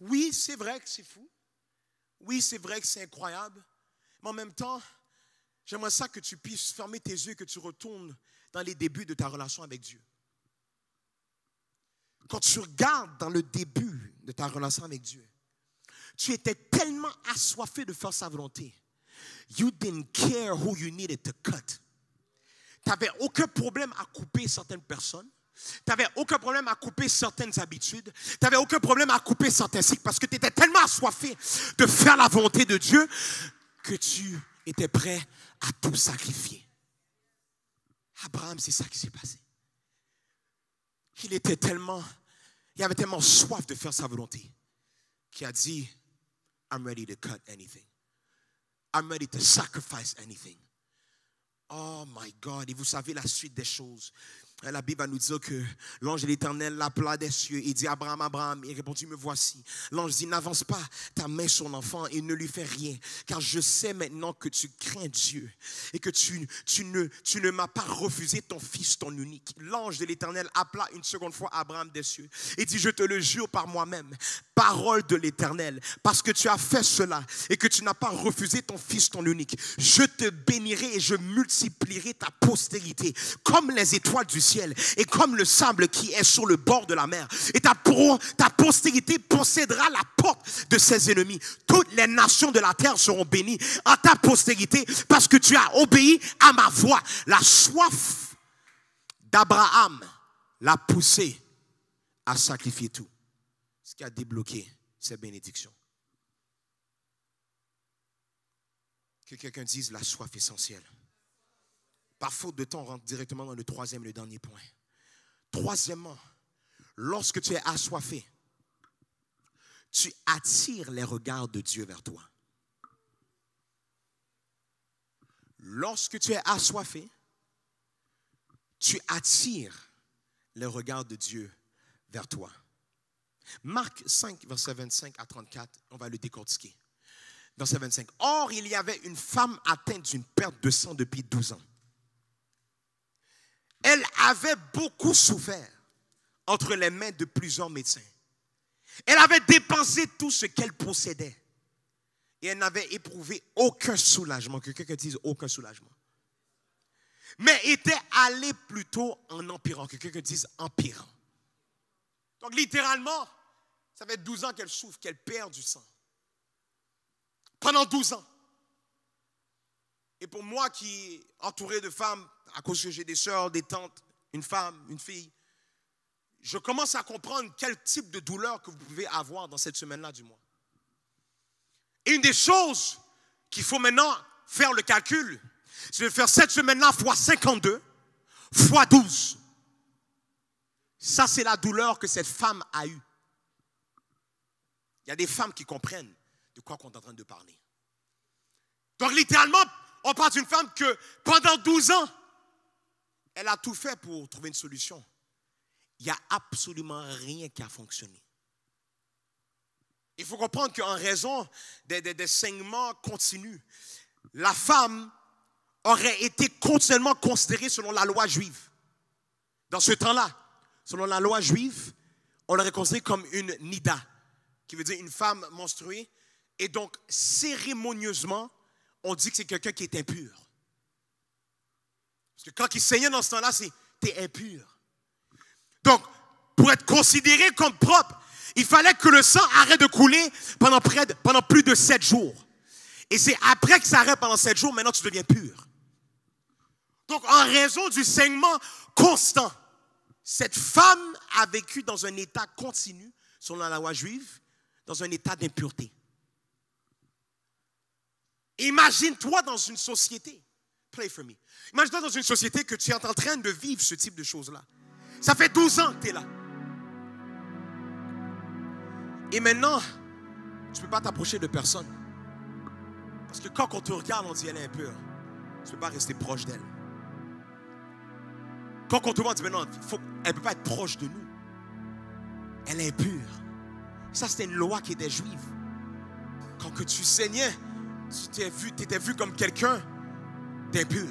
Oui, c'est vrai que c'est fou. Oui, c'est vrai que c'est incroyable. Mais en même temps, j'aimerais ça que tu puisses fermer tes yeux et que tu retournes dans les débuts de ta relation avec Dieu. Quand tu regardes dans le début de ta relation avec Dieu, tu étais tellement assoiffé de faire sa volonté. You didn't care who you needed to cut. Tu n'avais aucun problème à couper certaines personnes. Tu n'avais aucun problème à couper certaines habitudes. Tu n'avais aucun problème à couper certains cycles parce que tu étais tellement assoiffé de faire la volonté de Dieu que tu étais prêt à tout sacrifier. Abraham, c'est ça qui s'est passé. Il avait tellement soif de faire sa volonté qu'il a dit, I'm ready to cut anything. I'm ready to sacrifice anything. Oh my God, et vous savez la suite des choses. La Bible va nous dire que l'ange de l'Éternel l'appela des cieux et dit Abraham, Abraham, il répondit me voici. L'ange dit n'avance pas ta main sur l'enfant et ne lui fais rien, car je sais maintenant que tu crains Dieu et que tu ne m'as pas refusé ton fils, ton unique. L'ange de l'Éternel appela une seconde fois Abraham des cieux et dit je te le jure par moi-même, parole de l'Éternel, parce que tu as fait cela et que tu n'as pas refusé ton fils, ton unique, je te bénirai et je multiplierai ta postérité comme les étoiles du ciel et comme le sable qui est sur le bord de la mer. Et ta postérité possédera la porte de ses ennemis. Toutes les nations de la terre seront bénies en ta postérité parce que tu as obéi à ma voix. La soif d'Abraham l'a poussé à sacrifier tout. Ce qui a débloqué ces bénédictions. Que quelqu'un dise la soif essentielle. Par faute de temps, on rentre directement dans le troisième et le dernier point. Troisièmement, lorsque tu es assoiffé, tu attires les regards de Dieu vers toi. Lorsque tu es assoiffé, tu attires les regards de Dieu vers toi. Marc 5, verset 25 à 34, on va le décortiquer. Verset 25. Or, il y avait une femme atteinte d'une perte de sang depuis 12 ans. Elle avait beaucoup souffert entre les mains de plusieurs médecins. Elle avait dépensé tout ce qu'elle possédait. Et elle n'avait éprouvé aucun soulagement. Que quelqu'un dise aucun soulagement. Mais était allée plutôt en empirant. Que quelqu'un dise empirant. Donc littéralement, ça fait 12 ans qu'elle souffre, qu'elle perd du sang. Pendant 12 ans. Et pour moi qui est entouré de femmes, à cause que j'ai des sœurs, des tantes, une femme, une fille, je commence à comprendre quel type de douleur que vous pouvez avoir dans cette semaine-là du mois. Et une des choses qu'il faut maintenant faire le calcul, c'est de faire cette semaine-là fois 52, fois 12. Ça, c'est la douleur que cette femme a eue. Il y a des femmes qui comprennent de quoi on est en train de parler. Donc, littéralement, on parle d'une femme que pendant 12 ans, elle a tout fait pour trouver une solution. Il n'y a absolument rien qui a fonctionné. Il faut comprendre qu'en raison des saignements continus, la femme aurait été continuellement considérée selon la loi juive. Dans ce temps-là, selon la loi juive, on l'aurait considérée comme une nida, qui veut dire une femme menstruée. Et donc, cérémonieusement, on dit que c'est quelqu'un qui est impur. Parce que quand il saignait dans ce temps-là, c'est t'es impur. Donc, pour être considéré comme propre, il fallait que le sang arrête de couler pendant plus de 7 jours. Et c'est après que ça arrête pendant 7 jours, maintenant tu deviens pur. Donc, en raison du saignement constant, cette femme a vécu dans un état continu, selon la loi juive, dans un état d'impureté. Imagine-toi dans une société, play for me. Imagine-toi dans une société que tu es en train de vivre ce type de choses-là. Ça fait 12 ans que tu es là. Et maintenant, tu ne peux pas t'approcher de personne. Parce que quand on te regarde, on dit elle est impure. Tu ne peux pas rester proche d'elle. Quand on te voit, on dit mais non, elle ne peut pas être proche de nous. Elle est impure. Ça, c'était une loi qui était juive. Quand que tu saignais, tu étais vu comme quelqu'un d'impur.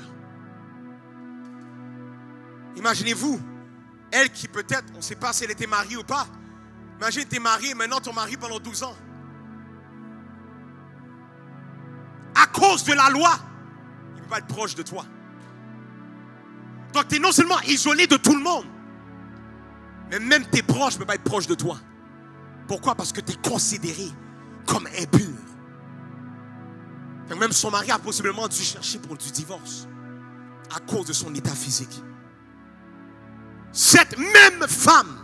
Imaginez-vous, elle qui peut-être, on ne sait pas si elle était mariée ou pas. Imagine, tu es marié, maintenant ton mari pendant 12 ans. À cause de la loi, il ne peut pas être proche de toi. Donc tu es non seulement isolé de tout le monde, mais même tes proches ne peuvent pas être proches de toi. Pourquoi? Parce que tu es considéré comme impur. Même son mari a possiblement dû chercher pour du divorce à cause de son état physique. Cette même femme,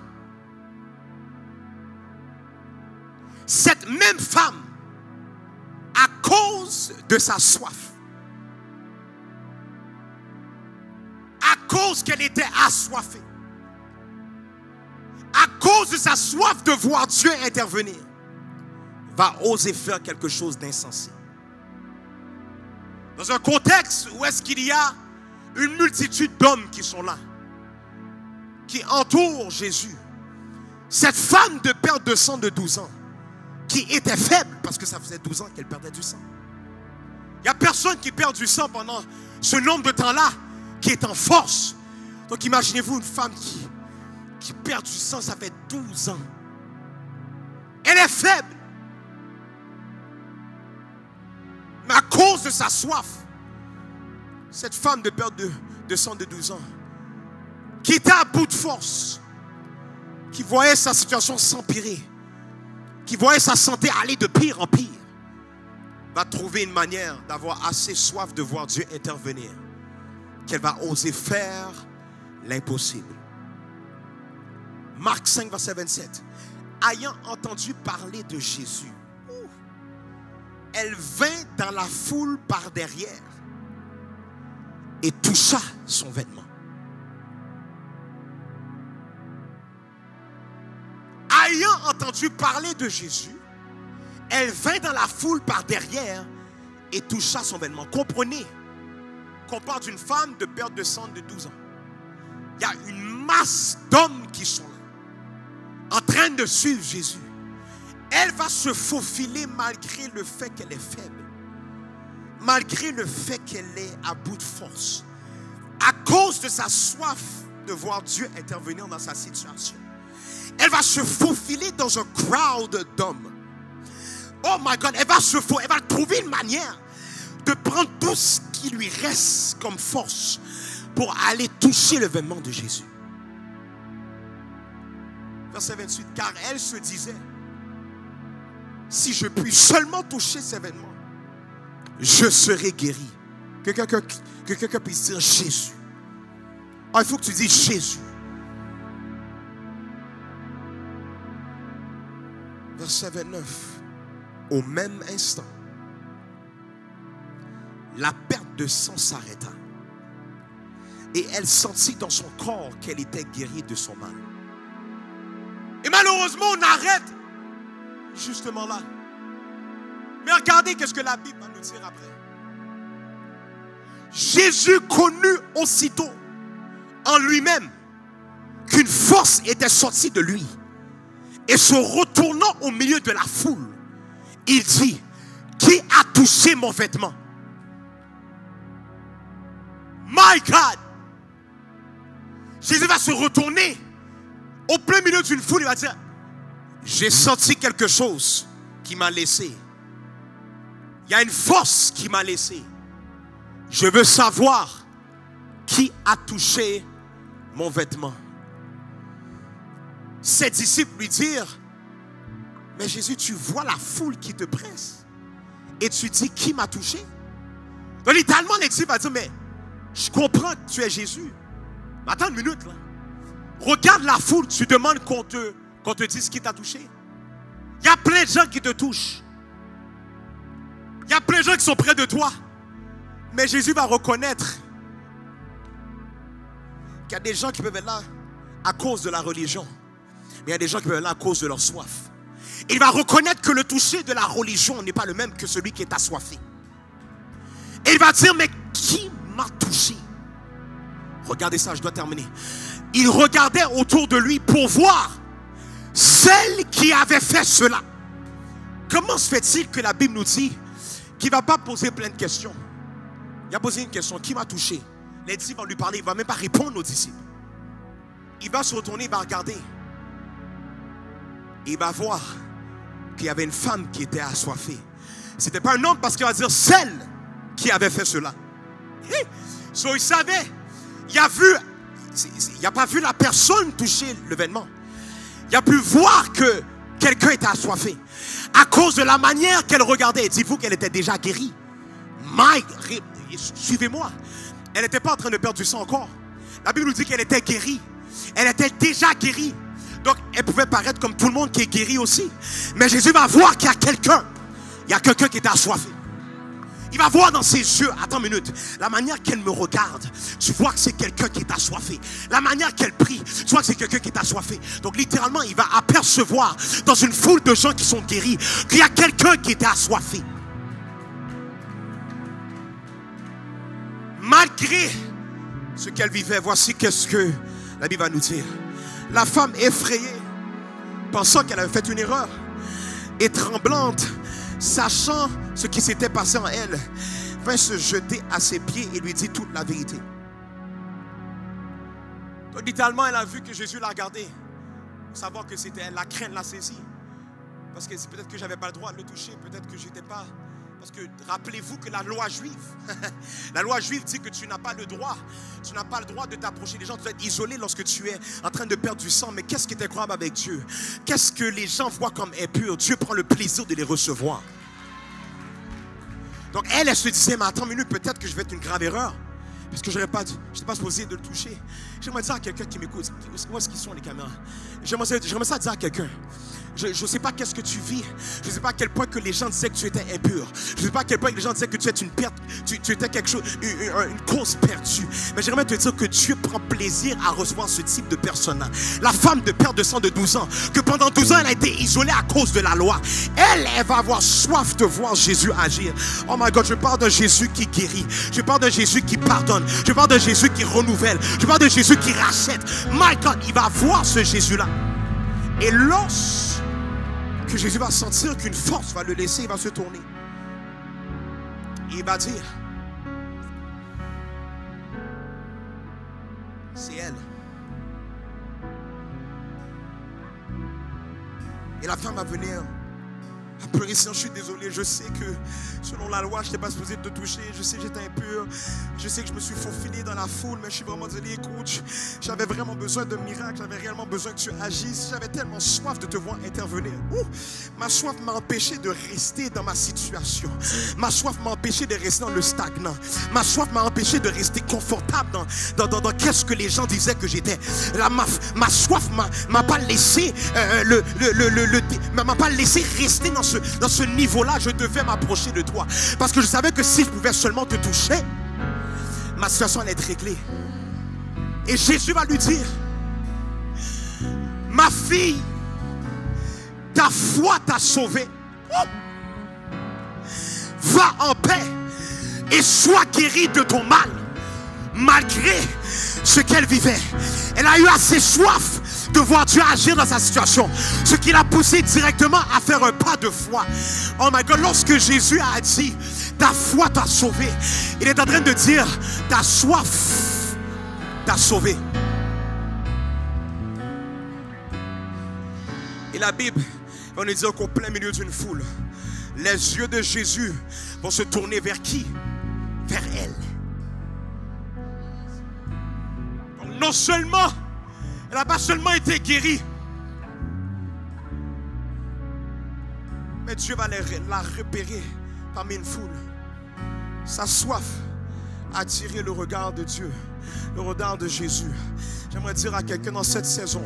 à cause de sa soif, à cause qu'elle était assoiffée, à cause de sa soif de voir Dieu intervenir, va oser faire quelque chose d'insensé. Dans un contexte où est-ce qu'il y a une multitude d'hommes qui sont là, qui entourent Jésus. Cette femme de perte de sang de 12 ans, qui était faible, parce que ça faisait 12 ans qu'elle perdait du sang. Il n'y a personne qui perd du sang pendant ce nombre de temps-là, qui est en force. Donc imaginez-vous une femme qui perd du sang, ça fait 12 ans. Elle est faible. Mais à cause de sa soif, cette femme de perte de sang de 12 ans, qui était à bout de force, qui voyait sa situation s'empirer, qui voyait sa santé aller de pire en pire, va trouver une manière d'avoir assez soif de voir Dieu intervenir, qu'elle va oser faire l'impossible. Marc 5, verset 27. Ayant entendu parler de Jésus, elle vint dans la foule par derrière et toucha son vêtement. Ayant entendu parler de Jésus, elle vint dans la foule par derrière et toucha son vêtement. Comprenez qu'on parle d'une femme de perte de sang de 12 ans. Il y a une masse d'hommes qui sont là, en train de suivre Jésus. Elle va se faufiler malgré le fait qu'elle est faible, malgré le fait qu'elle est à bout de force, à cause de sa soif de voir Dieu intervenir dans sa situation. Elle va se faufiler dans un crowd d'hommes. Oh my God, elle va trouver une manière de prendre tout ce qui lui reste comme force pour aller toucher le vêtement de Jésus. Verset 28, car elle se disait, si je puis seulement toucher ses vêtements, je serai guéri. Que quelqu'un puisse dire Jésus. Ah, il faut que tu dises Jésus. Verset 29. Au même instant, la perte de sang s'arrêta. Et elle sentit dans son corps qu'elle était guérie de son mal. Et malheureusement, on arrête justement là. Mais regardez qu'est-ce que la Bible va nous dire après. Jésus connut aussitôt en lui-même qu'une force était sortie de lui. Et se retournant au milieu de la foule, il dit, qui a touché mon vêtement? My God! Jésus va se retourner au plein milieu d'une foule, il va dire, j'ai senti quelque chose qui m'a laissé. Il y a une force qui m'a laissé. Je veux savoir qui a touché mon vêtement. Ses disciples lui dirent, mais Jésus, tu vois la foule qui te presse et tu dis qui m'a touché? Donc littéralement les disciples vont dire, mais je comprends que tu es Jésus. Mais attends une minute là. Regarde la foule, tu demandes qu'on te dise qui t'a touché. Il y a plein de gens qui te touchent. Il y a plein de gens qui sont près de toi. Mais Jésus va reconnaître qu'il y a des gens qui peuvent être là à cause de la religion. Mais il y a des gens qui peuvent être là à cause de leur soif. Il va reconnaître que le toucher de la religion n'est pas le même que celui qui est assoiffé. Et il va dire, mais qui m'a touché? Regardez ça, je dois terminer. Il regardait autour de lui pour voir celle qui avait fait cela. Comment se fait-il que la Bible nous dit qu'il ne va pas poser plein de questions? Il a posé une question, qui m'a touché? Les disciples vont lui parler, il ne va même pas répondre aux disciples. Il va se retourner, il va regarder. Il va voir qu'il y avait une femme qui était assoiffée. Ce n'était pas un homme parce qu'il va dire celle qui avait fait cela. So, il savait, il n'a pas vu la personne toucher le vêtement. Il a pu voir que quelqu'un était assoiffé. À cause de la manière qu'elle regardait, dites-vous qu'elle était déjà guérie. Suivez-moi. Elle n'était pas en train de perdre du sang encore. La Bible nous dit qu'elle était guérie. Elle était déjà guérie. Donc, elle pouvait paraître comme tout le monde qui est guéri aussi. Mais Jésus va voir qu'il y a quelqu'un. Il y a quelqu'un qui est assoiffé. Il va voir dans ses yeux, attends une minute, la manière qu'elle me regarde, tu vois que c'est quelqu'un qui est assoiffé. La manière qu'elle prie, tu vois que c'est quelqu'un qui est assoiffé. Donc littéralement, il va apercevoir dans une foule de gens qui sont guéris qu'il y a quelqu'un qui était assoiffé. Malgré ce qu'elle vivait. Voici qu'est-ce que la Bible va nous dire. La femme effrayée, pensant qu'elle avait fait une erreur, et tremblante, sachant ce qui s'était passé en elle, vint se jeter à ses pieds et lui dit toute la vérité. Donc littéralement, elle a vu que Jésus l'a regardé, pour savoir que c'était elle. La crainte l'a saisie. Parce que peut-être que je n'avais pas le droit de le toucher, peut-être que je n'étais pas. Parce que rappelez-vous que la loi juive, la loi juive dit que tu n'as pas le droit de t'approcher des gens. Tu dois être isolé lorsque tu es en train de perdre du sang. Mais qu'est-ce qui est incroyable avec Dieu? Qu'est-ce que les gens voient comme impur? Dieu prend le plaisir de les recevoir. Donc elle se disait, mais attends une minute, peut-être que je vais être une grave erreur. Parce que je n'étais pas supposé de le toucher. J'aimerais dire à quelqu'un qui m'écoute, où est-ce qu'ils sont les caméras? J'aimerais ça dire à quelqu'un. Je ne sais pas qu'est-ce que tu vis. Je ne sais pas à quel point que les gens disaient que tu étais impur. Je ne sais pas à quel point que les gens disaient que tu étais une perte, tu étais quelque chose, une cause perdue. Mais j'aimerais te dire que Dieu prend plaisir à recevoir ce type de personne-là. La femme de perte de sang de 12 ans, que pendant 12 ans elle a été isolée à cause de la loi. Elle va avoir soif de voir Jésus agir. Oh my God, je parle d'un Jésus qui guérit. Je parle d'un Jésus qui pardonne. Je parle d'un Jésus qui renouvelle. Je parle d'un Jésus qui rachète. My God, il va voir ce Jésus-là. Et lorsque Jésus va sentir qu'une force va le laisser, il va se tourner. Et il va dire, c'est elle. Et la femme va venir à pleurer. Je suis désolé, je sais que selon la loi, je n'étais pas supposé te toucher. Je sais que j'étais impur. Je sais que je me suis faufilé dans la foule, mais je suis vraiment désolé. Écoute, j'avais vraiment besoin de miracles. J'avais réellement besoin que tu agisses. J'avais tellement soif de te voir intervenir. Ma soif m'a empêché de rester dans ma situation. Ma soif m'a empêché de rester dans le stagnant. Ma soif m'a empêché de rester confortable dans qu'est-ce que les gens disaient que j'étais. Ma soif m'a pas laissé m'a pas laissé rester dans ce niveau-là. Je devais m'approcher de toi. Parce que je savais que si je pouvais seulement te toucher, ma situation allait être réglée. Et Jésus va lui dire, ma fille, ta foi t'a sauvée. Va en paix et sois guérie de ton mal. Malgré ce qu'elle vivait, elle a eu assez soif de voir Dieu agir dans sa situation, ce qui l'a poussé directement à faire un pas de foi. Oh my God, lorsque Jésus a dit ta foi t'a sauvé, il est en train de dire ta soif t'a sauvé. Et la Bible va nous dire qu'au plein milieu d'une foule, les yeux de Jésus vont se tourner vers qui? Vers elle. Donc non seulement elle n'a pas seulement été guérie, mais Dieu va la repérer parmi une foule. Sa soif a attiré le regard de Dieu, le regard de Jésus. J'aimerais dire à quelqu'un dans cette saison,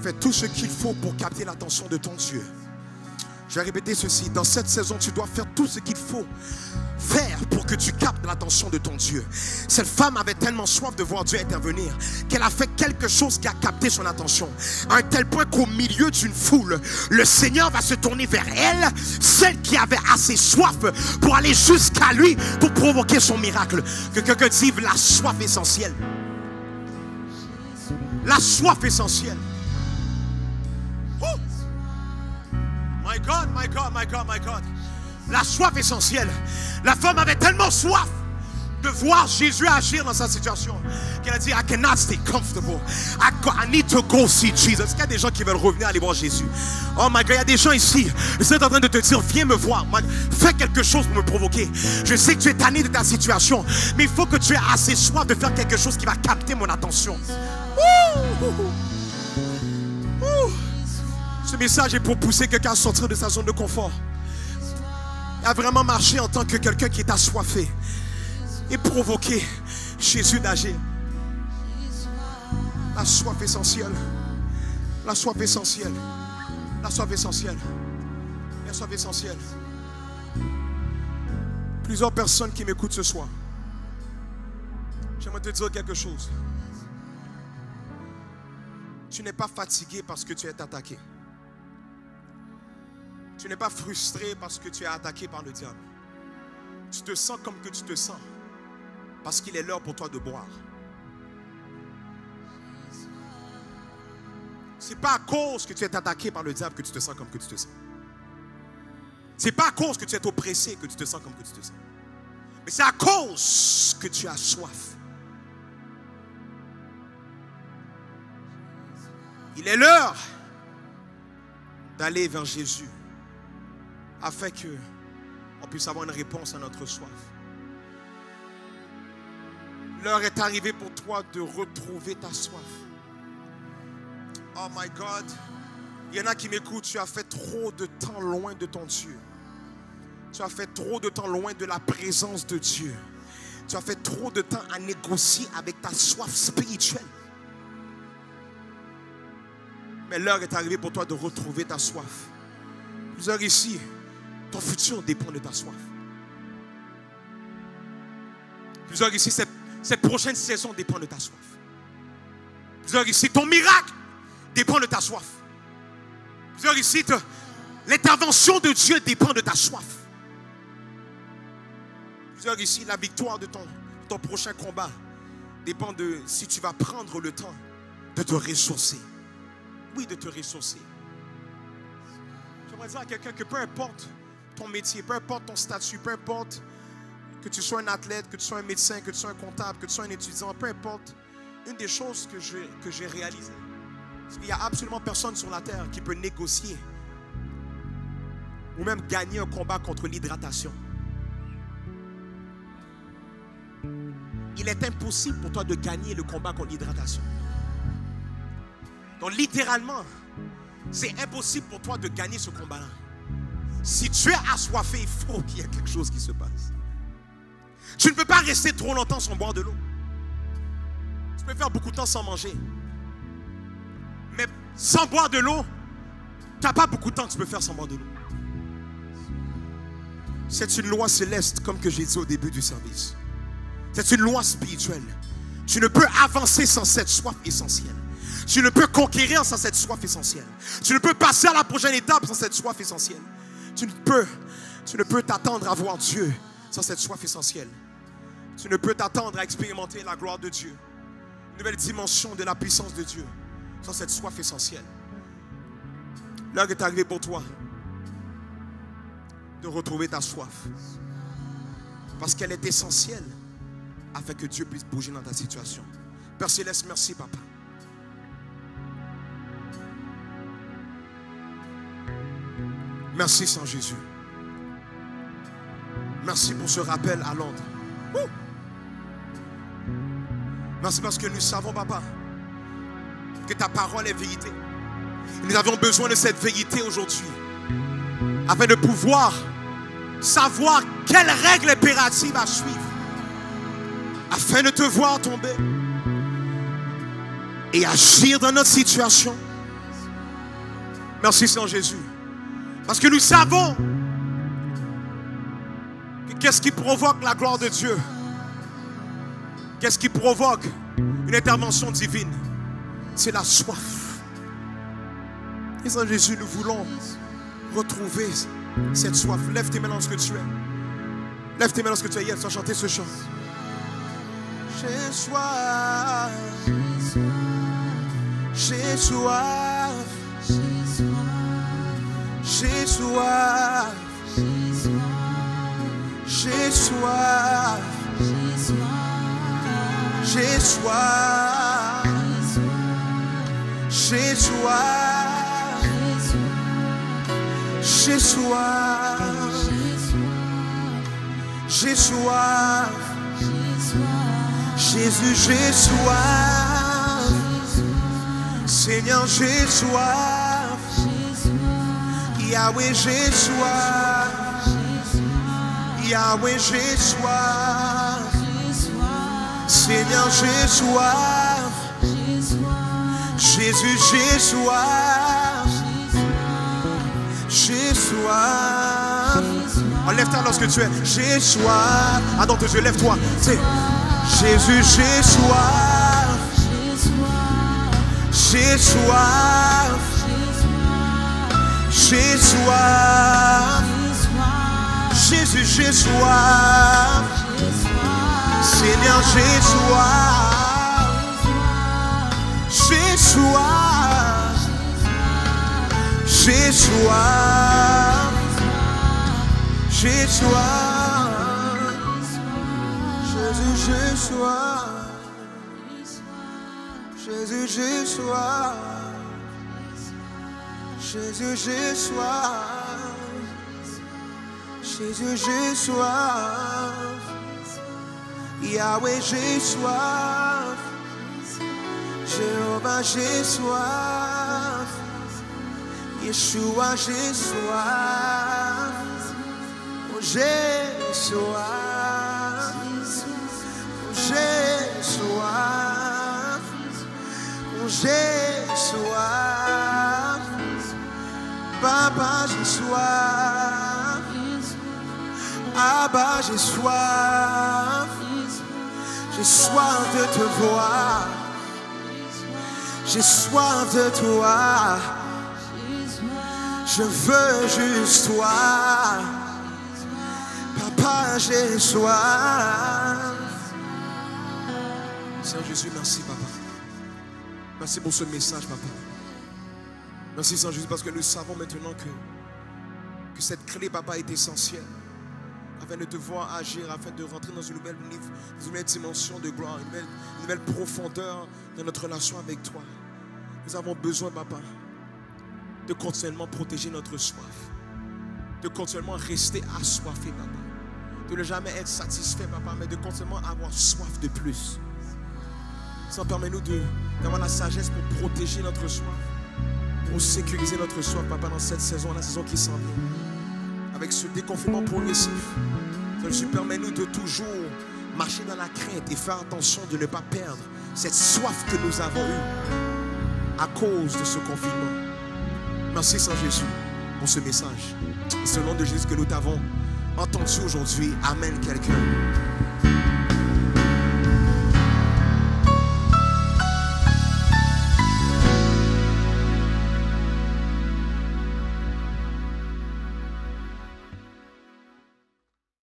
fais tout ce qu'il faut pour capter l'attention de ton Dieu. Je vais répéter ceci, dans cette saison, tu dois faire tout ce qu'il faut faire pour que tu captes l'attention de ton Dieu. Cette femme avait tellement soif de voir Dieu intervenir qu'elle a fait quelque chose qui a capté son attention, à un tel point qu'au milieu d'une foule, le Seigneur va se tourner vers elle, celle qui avait assez soif pour aller jusqu'à lui pour provoquer son miracle. Que quelqu'un dise la soif essentielle. La soif essentielle. My God, my God, my God, my God. La soif essentielle. La femme avait tellement soif de voir Jésus agir dans sa situation qu'elle a dit, I cannot stay comfortable. I need to go see Jesus. Est-ce qu'il y a des gens qui veulent revenir aller voir Jésus? Oh my God, il y a des gens ici. Ils sont en train de te dire, viens me voir. Fais quelque chose pour me provoquer. Je sais que tu es tanné de ta situation, mais il faut que tu aies assez soif de faire quelque chose qui va capter mon attention. Ce message est pour pousser quelqu'un à sortir de sa zone de confort. À vraiment marcher en tant que quelqu'un qui est assoiffé et provoquer Jésus d'agir. La soif essentielle. La soif essentielle. La soif essentielle. La soif essentielle. Plusieurs personnes qui m'écoutent ce soir. J'aimerais te dire quelque chose. Tu n'es pas fatigué parce que tu es attaqué. Tu n'es pas frustré parce que tu es attaqué par le diable. Tu te sens comme que tu te sens parce qu'il est l'heure pour toi de boire. Ce n'est pas à cause que tu es attaqué par le diable que tu te sens comme que tu te sens. Ce n'est pas à cause que tu es oppressé que tu te sens comme que tu te sens. Mais c'est à cause que tu as soif. Il est l'heure d'aller vers Jésus afin qu'on puisse avoir une réponse à notre soif. L'heure est arrivée pour toi de retrouver ta soif. Oh my God. Il y en a qui m'écoutent. Tu as fait trop de temps loin de ton Dieu. Tu as fait trop de temps loin de la présence de Dieu. Tu as fait trop de temps à négocier avec ta soif spirituelle. Mais l'heure est arrivée pour toi de retrouver ta soif. Plusieurs ici, ton futur dépend de ta soif. Plusieurs ici, cette prochaine saison dépend de ta soif. Plusieurs ici, ton miracle dépend de ta soif. Plusieurs ici, l'intervention de Dieu dépend de ta soif. Plusieurs ici, la victoire de ton prochain combat dépend de si tu vas prendre le temps de te ressourcer. Oui, de te ressourcer. J'aimerais dire à quelqu'un que peu importe ton métier, peu importe ton statut, peu importe que tu sois un athlète, que tu sois un médecin, que tu sois un comptable, que tu sois un étudiant, peu importe, une des choses que j'ai réalisées, c'est qu'il n'y a absolument personne sur la terre qui peut négocier ou même gagner un combat contre l'hydratation. Il est impossible pour toi de gagner le combat contre l'hydratation. Donc littéralement, c'est impossible pour toi de gagner ce combat-là. Si tu es assoiffé, il faut qu'il y ait quelque chose qui se passe. Tu ne peux pas rester trop longtemps sans boire de l'eau. Tu peux faire beaucoup de temps sans manger. Mais sans boire de l'eau, tu n'as pas beaucoup de temps que tu peux faire sans boire de l'eau. C'est une loi céleste, comme que j'ai dit au début du service. C'est une loi spirituelle. Tu ne peux avancer sans cette soif essentielle. Tu ne peux conquérir sans cette soif essentielle. Tu ne peux passer à la prochaine étape sans cette soif essentielle. Tu ne peux t'attendre à voir Dieu sans cette soif essentielle. Tu ne peux t'attendre à expérimenter la gloire de Dieu, une nouvelle dimension de la puissance de Dieu sans cette soif essentielle. L'heure est arrivée pour toi de retrouver ta soif, parce qu'elle est essentielle afin que Dieu puisse bouger dans ta situation. Père Céleste, merci Papa. Merci Saint Jésus. Merci pour ce rappel à Londres. Merci parce que nous savons, Papa, que ta parole est vérité. Nous avons besoin de cette vérité aujourd'hui afin de pouvoir savoir quelles règles impératives à suivre afin de te voir tomber et agir dans notre situation. Merci Seigneur Jésus. Parce que nous savons que qu'est-ce qui provoque la gloire de Dieu? Qu'est-ce qui provoque une intervention divine? C'est la soif. Et Seigneur Jésus, nous voulons retrouver cette soif. Lève tes mains dans ce que tu es. Lève tes mains dans ce que tu es. Hier, tu as chanté ce chant. J'ai soif. J'ai soif. J'ai soif. J'ai soif. J'ai soif. J'ai soif. J'ai soif. J'ai soif. Jésus, j'ai soif. Seigneur, j'ai soif. Yahweh, j'ai soif. Yahweh, j'ai soif. Seigneur, j'ai soif. Jésus, j'ai soif. J'ai soif. Enlève-toi lorsque tu es. J'ai soif. Ah non, tes yeux, lève-toi. C'est Jésus, j'ai soif. J'ai soif. J'ai soif. Jésus, j'ai soif. Seigneur, j'ai soif. J'ai soif. J'ai soif, j'ai soif. Jésus, j'ai soif. Jésus, j'ai soif. Jésus, j'ai soif. Jésus, j'ai soif. Yahweh, j'ai soif. Jéhovah, j'ai soif. Yeshua, j'ai soif. Oh, j'ai soif. Oh, j'ai soif. Oh, j'ai soif. Papa, j'ai soif. Abba, j'ai soif. J'ai soif de te voir. J'ai soif de toi. Je veux juste toi. Papa, j'ai soif. Seigneur Jésus, merci papa. Merci pour ce message papa. Merci Seigneur Jésus parce que nous savons maintenant que cette clé papa est essentielle. Afin de te voir agir, afin de rentrer dans une nouvelle dimension de gloire, une nouvelle profondeur dans notre relation avec toi. Nous avons besoin, papa, de continuellement protéger notre soif, de continuellement rester assoiffé, papa, de ne jamais être satisfait, papa, mais de continuellement avoir soif de plus. Ça permet-nous d'avoir la sagesse pour protéger notre soif, pour sécuriser notre soif, papa, dans cette saison, la saison qui s'en vient. Avec ce déconfinement progressif, ça nous permet-nous de toujours marcher dans la crainte et faire attention de ne pas perdre cette soif que nous avons eue à cause de ce confinement. Merci Saint Jésus pour ce message. C'est au nom de Jésus que nous t'avons entendu aujourd'hui. Amen quelqu'un.